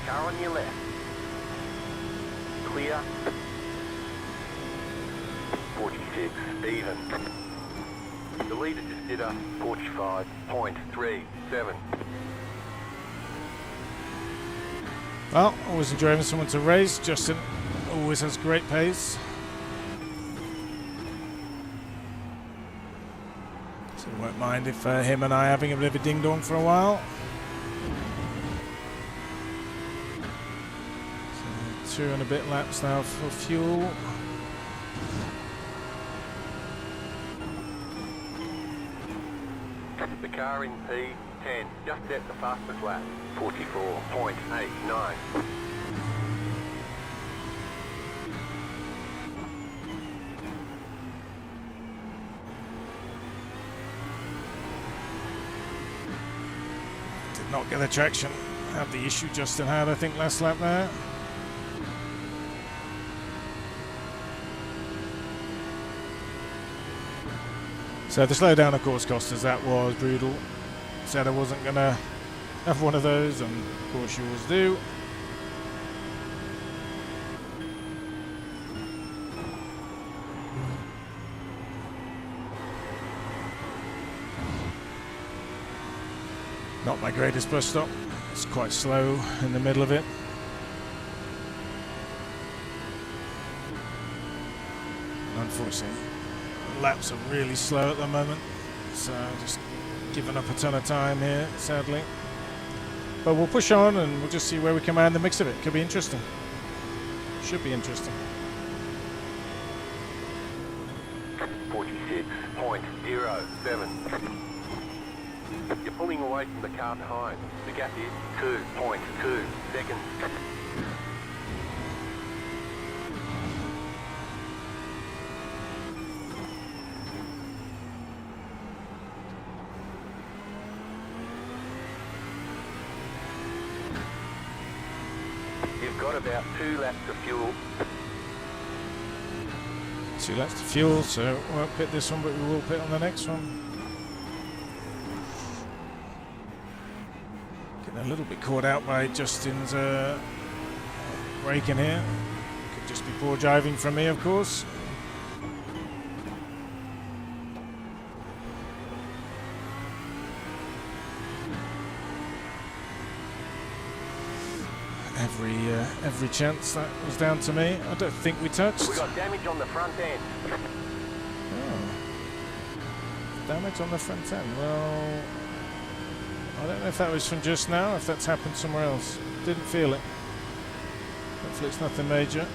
Car on your left. Clear. 46, even. The leader just did a 45.37. Well, always enjoy having someone to race. Justin always has great pace. So won't mind if him and I are having a bit of a ding-dong for a while. So 2 and a bit laps now for fuel. The car in P10 just set the fastest lap. 44.89. Did not get the traction. Had the issue Justin had, I think, last lap there. So the slowdown, of course, cost us. That was brutal. Said I wasn't going to have one of those, and of course you always do. Not my greatest bus stop. It's quite slow in the middle of it. Unfortunately, laps are really slow at the moment, so just giving up a ton of time here, sadly. But we'll push on and we'll just see where we come out in the mix of it. Could be interesting. Should be interesting. 46.07. You're pulling away from the car behind. The gap is 2.2 seconds. You've got about 2 laps of fuel. 2 laps to fuel, so we won't pit this one, but we will pit on the next one. Getting a little bit caught out by Justin's braking here. Could just be poor driving from me, of course. Every chance that was down to me. I don't think we touched. We got damage on the front end. Oh. Damage on the front end. Well, I don't know if that was from just now, if that's happened somewhere else. Didn't feel it. Hopefully it's nothing major.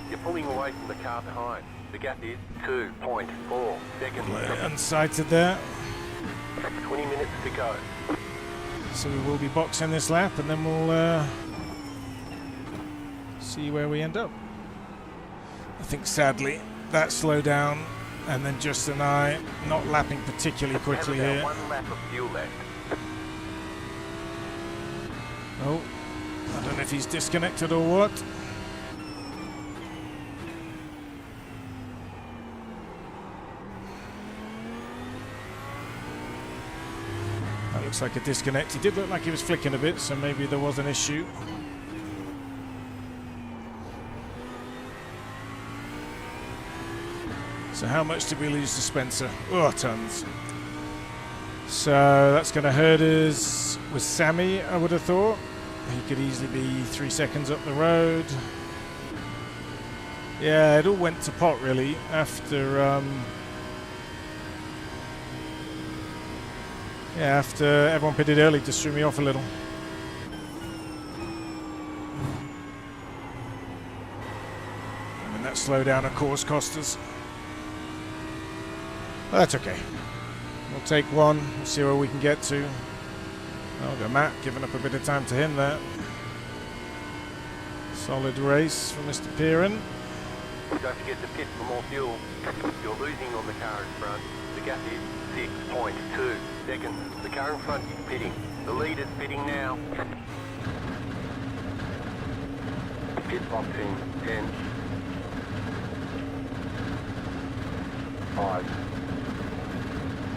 You're pulling away from the car behind. The gap is 2.4 seconds. Unsighted there. 20 minutes to go. So we will be boxing this lap and then we'll see where we end up. I think sadly that slow down and then Justin and I not lapping particularly quickly Have here. about 1 lap of fuel left. Oh, I don't know if he's disconnected or what. That looks like a disconnect. He did look like he was flicking a bit, so maybe there was an issue. So how much did we lose to Spencer? Oh, tons. So that's going to hurt us with Sammy, I would have thought. He could easily be 3 seconds up the road. Yeah, it all went to pot really after after everyone pitted early. Just threw me off a little. And that slowdown of course cost us. Well, that's okay. We'll take one. We'll see where we can get to. I'll go Matt, giving up a bit of time to him there. Solid race for Mr. Pearson. Don't forget to pit for more fuel. You're losing on the car in front. The gap is 6.2 seconds. The car in front is pitting. The lead is pitting now. Pit box in 10, 5,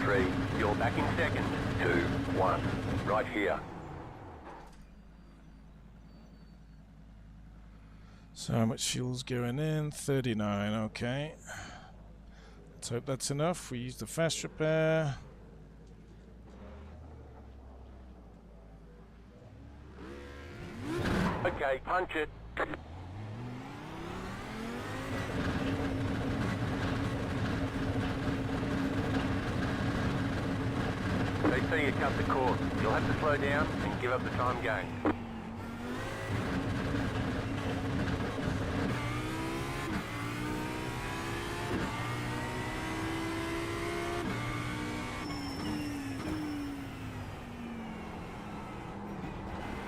3. You're back in second. 2, 1. Right here. So how much fuel's going in? 39, okay. Let's hope that's enough. We use the fast repair. Okay, punch it. They see you cut the course. You'll have to slow down and give up the time gain.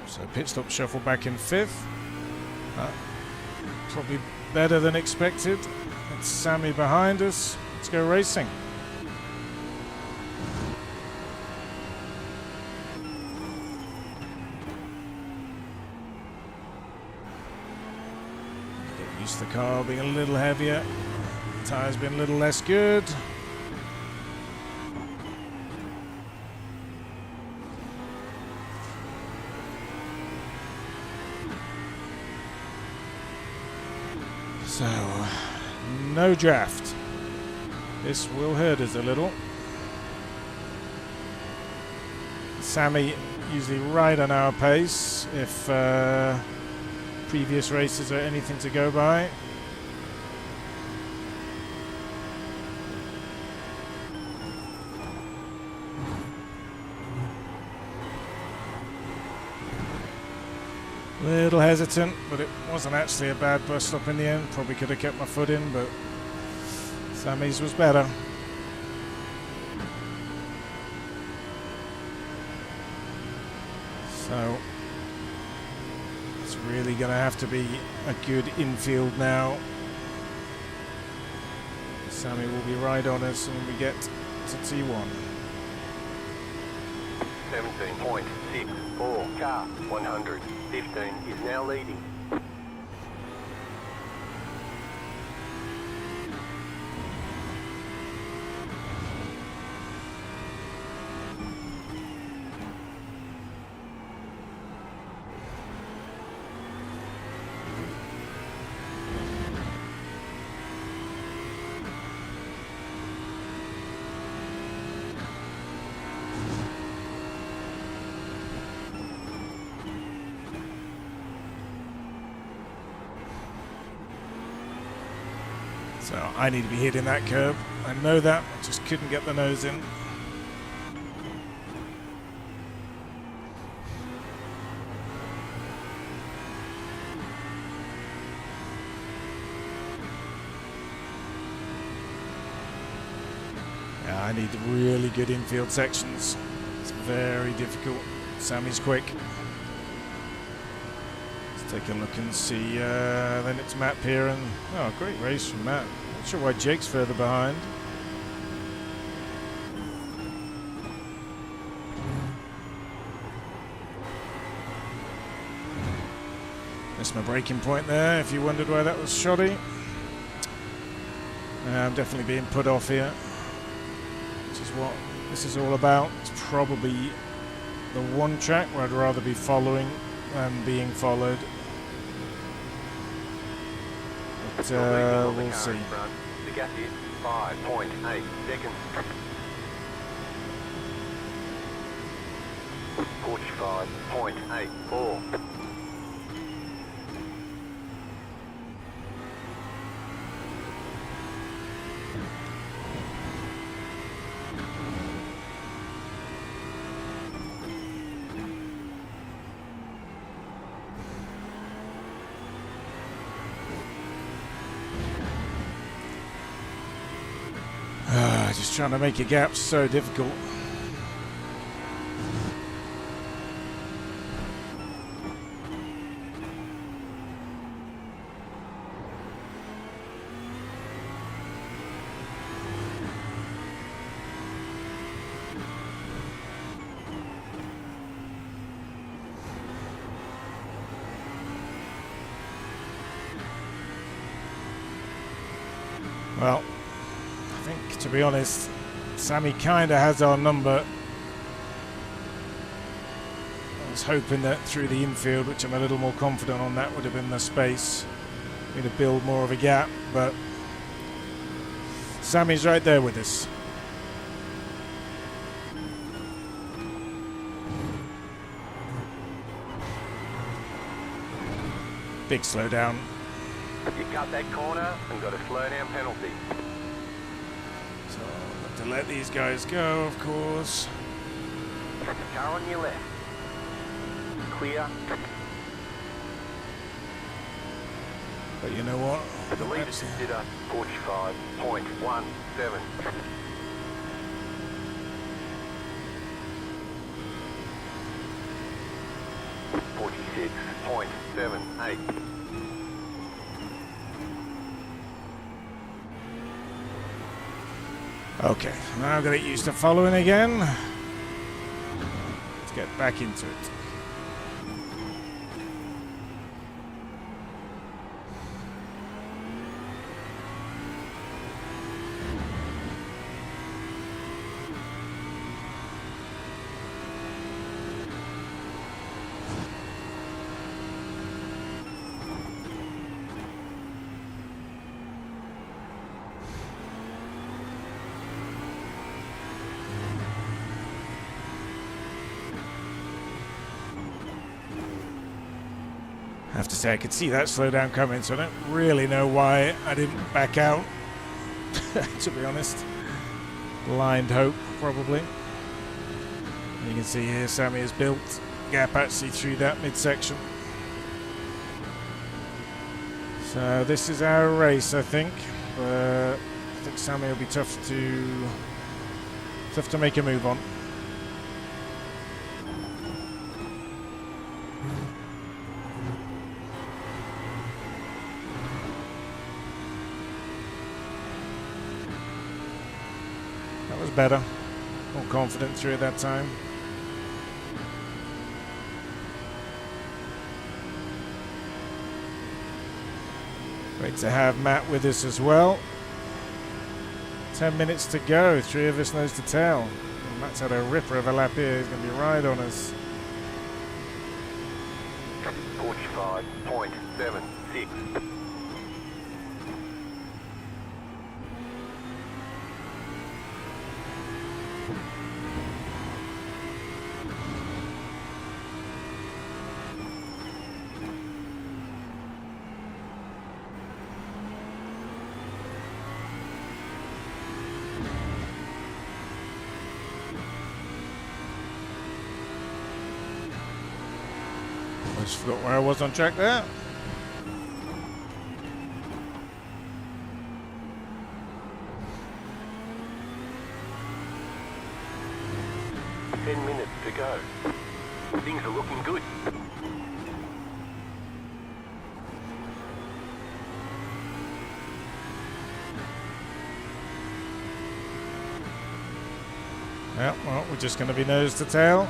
So pit stop shuffle back in 5th. Probably better than expected. It's Sammy behind us. Let's go racing. Get used to the car being a little heavier. Tyres been a little less good. So, no draft. This will hurt us a little. Sammy usually right on our pace if previous races are anything to go by. Little hesitant, but it wasn't actually a bad bus stop in the end. Probably could have kept my foot in, but Sammy's was better. So it's really going to have to be a good infield now. Sammy will be right on us when we get to T1. 17.64 car 100. 15 is now leading. So I need to be hitting that curb. I know that, I just couldn't get the nose in. Yeah, I need really good infield sections. It's very difficult. Sammy's quick. Take a look and see, then it's Matt Pearson. Oh, great race from Matt. Not sure why Jake's further behind. Missed my braking point there, if you wondered why that was shoddy. I'm definitely being put off here, which is what this is all about. It's probably the one track where I'd rather be following than being followed. But You're losing on the we'll car see. in front. The gap is 5.8 seconds. 45.84. Just trying to make a gap so difficult. Well, I think, to be honest, Sammy kind of has our number. I was hoping that through the infield, which I'm a little more confident on, that would have been the space for me to build more of a gap, but Sammy's right there with us. Big slowdown. You cut that corner and got a slow down penalty. So I'll have to let these guys go, of course. Car on your left. Clear. But you know what? The leaders consider 45.17. 46.78. Okay, now I've got to get used to following again. Let's get back into it. I have to say I could see that slowdown coming, so I don't really know why I didn't back out, to be honest. Blind hope, probably. You can see here Sammy has built a gap actually through that midsection. So this is our race, I think. I think Sammy will be tough to make a move on. That was better. More confident through at that time. Great to have Matt with us as well. 10 minutes to go. 3 of us nose to tail. And Matt's had a ripper of a lap here. He's going to be right on us. 45.76. I just forgot where I was on track there. Minutes to go. Things are looking good. Yeah, well, we're just going to be nose to tail.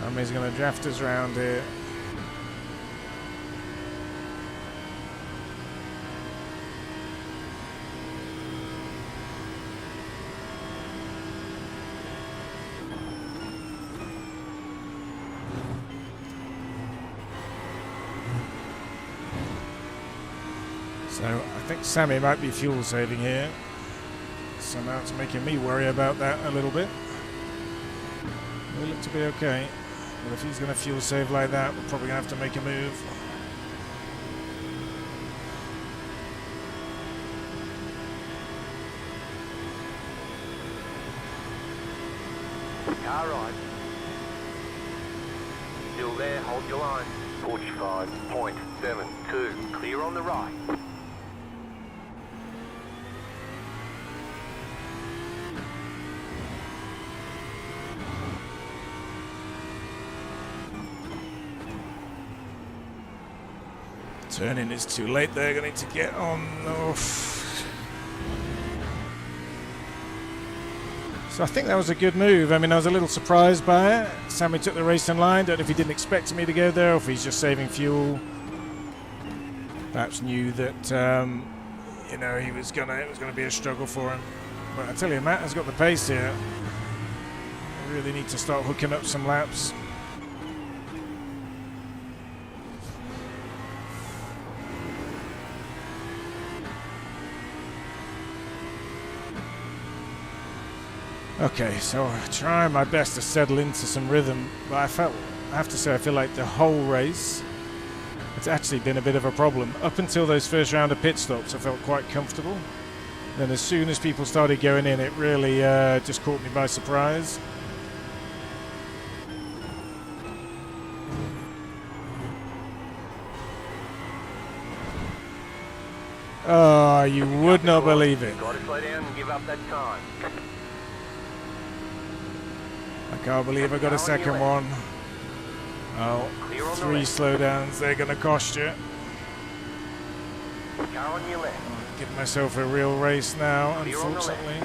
Sammy's going to draft us round here. So I think Sammy might be fuel saving here. So now it's making me worry about that a little bit. We look to be okay. But if he's going to fuel save like that, we're probably going to have to make a move. Car right. Still there, hold your line. 45.72, clear on the right. Turning is too late. They're going to need to get on. So I think that was a good move. I mean, I was a little surprised by it. Sammy took the racing line. Don't know if he didn't expect me to go there or if he's just saving fuel. Perhaps knew that, you know, it was gonna be a struggle for him. But I tell you, Matt has got the pace here. We really need to start hooking up some laps. Okay, so trying my best to settle into some rhythm, but I have to say, I feel like the whole race, it's actually been a bit of a problem. Up until those first round of pit stops, I felt quite comfortable. Then as soon as people started going in, it really just caught me by surprise. Oh, you would not believe it. Got to slow down and give up that time. I can't believe I got a second one. Oh, 3 slowdowns, they're going to cost you. Car on your left. Give myself a real race now, unfortunately.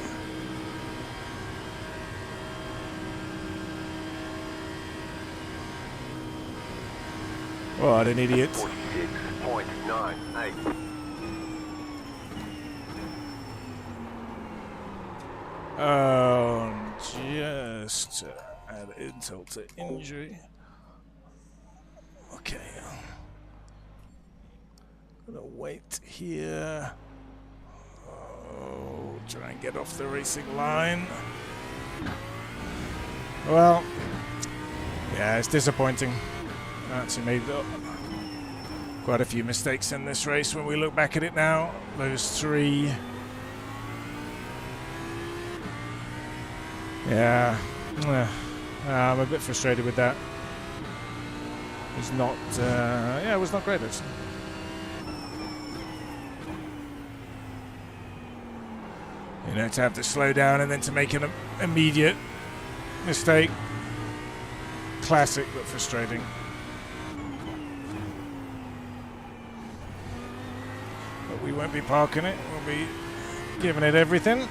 What an idiot. 46.98. Oh, just add insult to injury. Okay. Gonna wait here. Oh, try and get off the racing line. Well, yeah, it's disappointing. Actually made quite a few mistakes in this race when we look back at it now. Those 3. Yeah, I'm a bit frustrated with that. It was not, it was not great actually. You know, to have to slow down and then to make an immediate mistake. Classic, but frustrating. But we won't be parking it, we'll be giving it everything.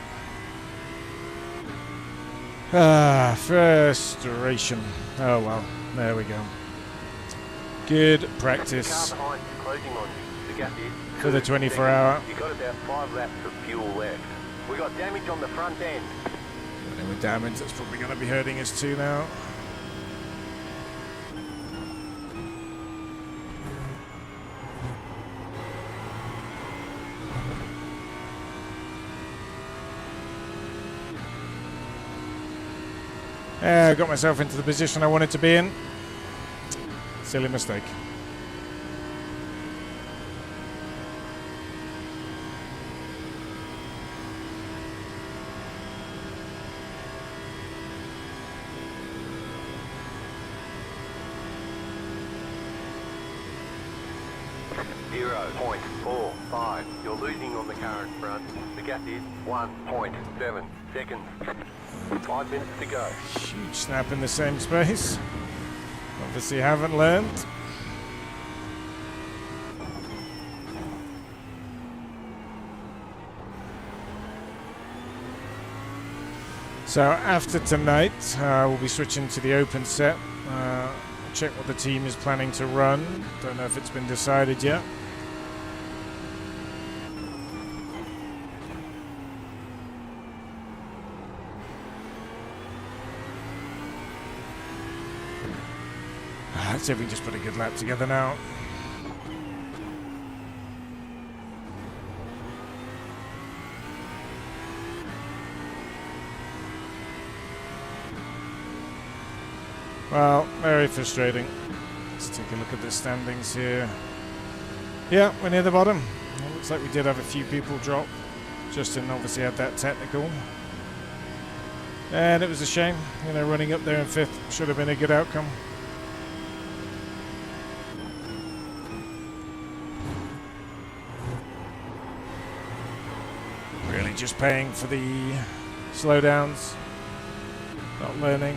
Frustration. Oh well, there we go. Good practice The car behind is closing on you. The gap is for the 24-hour. You got about 5 laps of fuel left. We got damage on the front end. And with damage, that's probably going to be hurting us too now. I got myself into the position I wanted to be in. Silly mistake. .45. You're losing on the car in front. The gap is 1.7 seconds. 5 minutes to go. Huge snap in the same space. Obviously haven't learned. So after tonight, we'll be switching to the open set. Check what the team is planning to run. Don't know if it's been decided yet. Let's see if we can just put a good lap together now. Well, very frustrating. Let's take a look at the standings here. Yeah, we're near the bottom. It looks like we did have a few people drop. Justin obviously had that technical. And it was a shame. You know, running up there in 5th should have been a good outcome. Really just paying for the slowdowns. Not learning.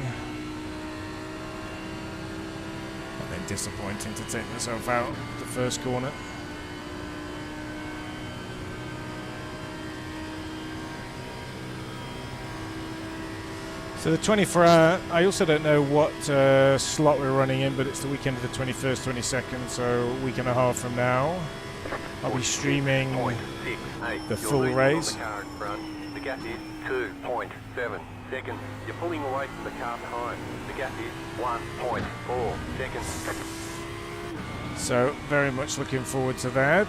And then disappointing to take myself out the first corner. So the 24-hour, I also don't know what slot we're running in, but it's the weekend of the 21st, 22nd, so a week and a half from now. I'll be streaming the full race. The gap is 2.7 seconds. You're pulling away from the car behind. The gap is 1.4 seconds. So very much looking forward to that.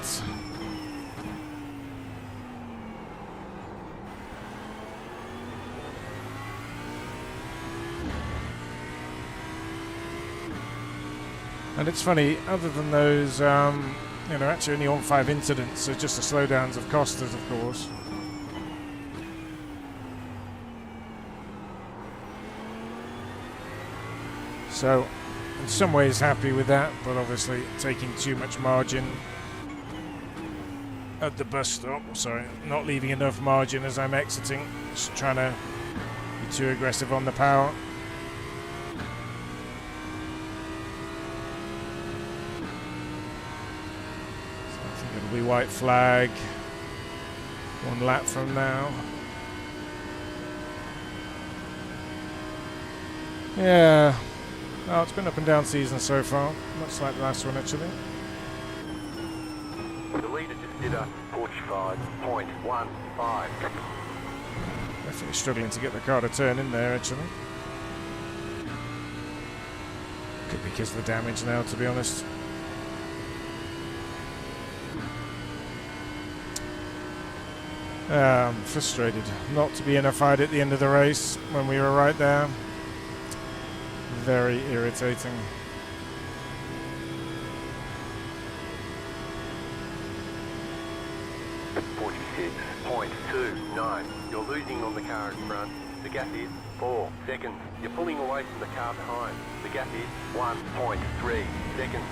And it's funny, other than those, you know, actually only on 5 incidents, so just the slowdowns have cost us, of course. So, in some ways happy with that, but obviously taking too much margin at the bus stop. Sorry, not leaving enough margin as I'm exiting. Just trying to be too aggressive on the power. It'll be white flag 1 lap from now. Yeah, oh, it's been up and down season so far, much like the last one actually. The leader just did a 45.15. Definitely struggling to get the car to turn in there actually. Could be because of the damage now, to be honest. Frustrated not to be in a fight at the end of the race when we were right there. Very irritating. .29. You're losing on the car in front. The gap is 4 seconds. You're pulling away from the car behind. The gap is 1.3 seconds.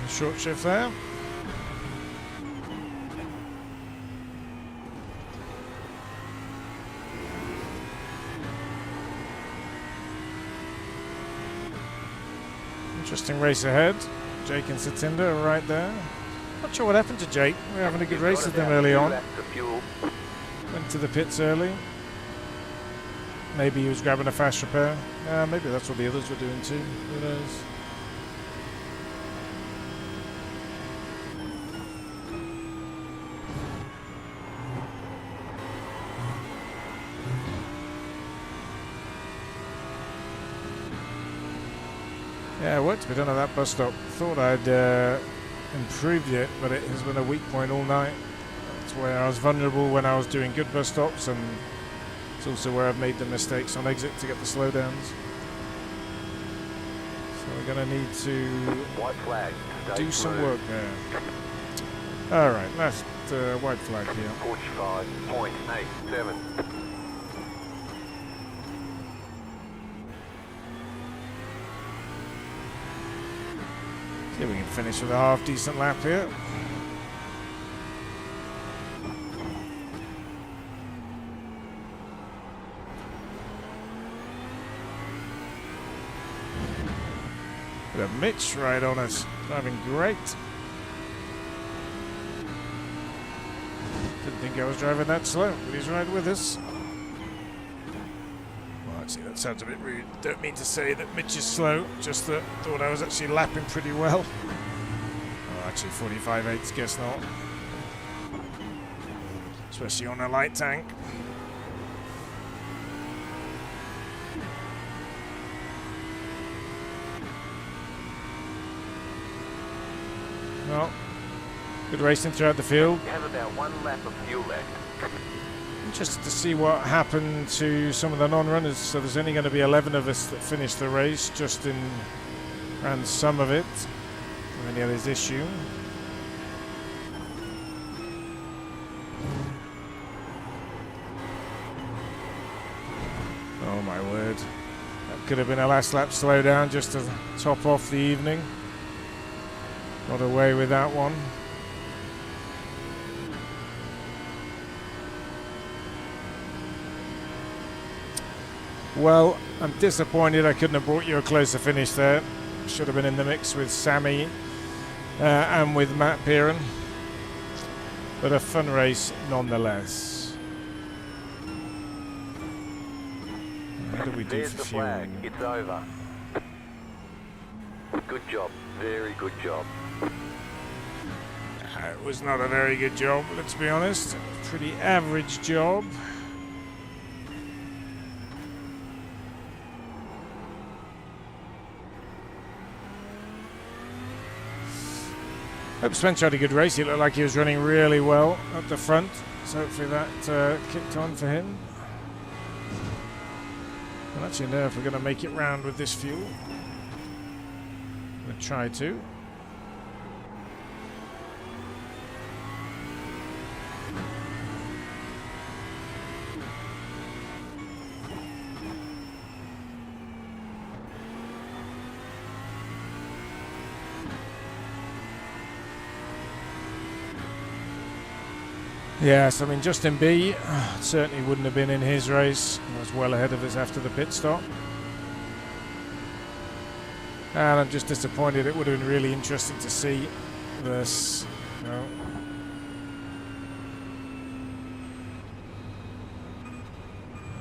Short shift there. Interesting race ahead. Jake and Satinder are right there. Not sure what happened to Jake. We were having a good race with them early on. Went to the pits early. Maybe he was grabbing a fast repair. Maybe that's what the others were doing too. Who knows? Yeah, work to be done at that bus stop. Thought I'd improved it, but it has been a weak point all night. That's where I was vulnerable when I was doing good bus stops, and it's also where I've made the mistakes on exit to get the slowdowns. So we're going to need to do some work there. Alright, last white flag here. 45.87. See if we can finish with a half decent lap here. Got a Mitch right on us, driving great. Didn't think I was driving that slow, but he's right with us. Well, Actually, that sounds a bit rude. Don't mean to say that Mitch is slow, just that thought I was actually lapping pretty well. Oh, actually 45.8s, guess not. Especially on a light tank. Well, good racing throughout the field. You have about 1 lap of fuel left. Interested to see what happened to some of the non-runners. So there's only going to be 11 of us that finish the race. Justin ran some of it. And then he had his issue. Oh my word. That could have been a last lap slowdown just to top off the evening. Got away with that one. Well, I'm disappointed I couldn't have brought you a closer finish there. Should have been in the mix with Sammy and with Matt Pearson. But a fun race nonetheless. How do we do There's for the fuel? flag. It's over. Good job. Very good job. It was not a very good job, let's be honest. Pretty average job. Hope Spencer had a good race. He looked like he was running really well at the front. So hopefully that kicked on for him. I'll let you know if we're going to make it round with this fuel. We'll try to. Yes, I mean Justin B certainly wouldn't have been in his race. He was well ahead of us after the pit stop. And I'm just disappointed. It would have been really interesting to see this. You know.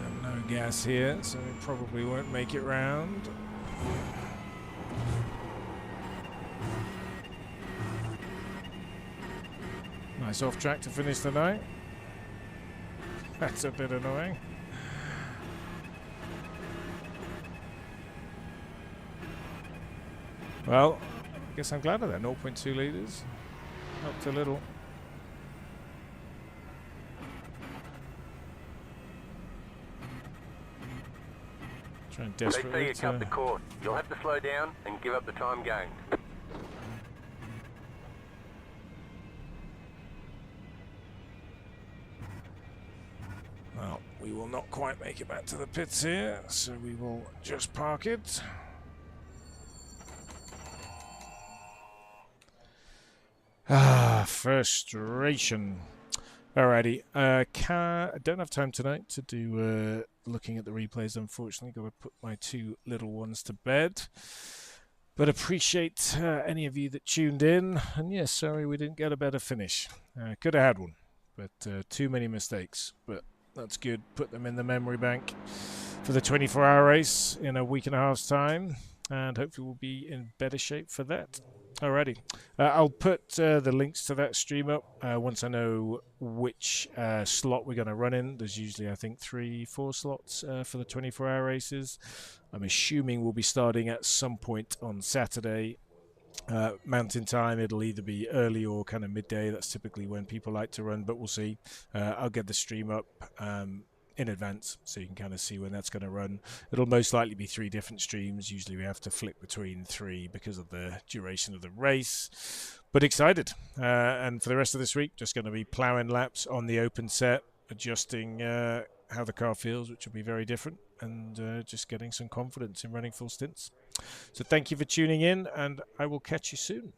And no gas here, so we probably won't make it round. Nice off track to finish the night. That's a bit annoying. Well, I guess I'm glad of that. 0.2 litres. Helped a little. Trying They say desperately you cut the course. You'll have to slow down and give up the time gained. Well, we will not quite make it back to the pits here, so we will just park it. Ah, frustration. Alrighty, I don't have time tonight to do looking at the replays, unfortunately. Got to put my 2 little ones to bed. But appreciate any of you that tuned in. And yes, sorry we didn't get a better finish. Could have had one, but too many mistakes. But that's good. Put them in the memory bank for the 24-hour race in a week and a half's time. And hopefully we'll be in better shape for that. Alrighty. I'll put the links to that stream up once I know which slot we're going to run in. There's usually, I think, 3-4 slots for the 24-hour races. I'm assuming we'll be starting at some point on Saturday. Mountain time, it'll either be early or kind of midday. That's typically when people like to run, but we'll see. I'll get the stream up in advance so you can kind of see when that's going to run. It'll most likely be 3 different streams. Usually we have to flick between 3 because of the duration of the race. But excited. And for the rest of this week, just going to be ploughing laps on the open set, adjusting how the car feels, which will be very different, and just getting some confidence in running full stints. So thank you for tuning in, and I will catch you soon.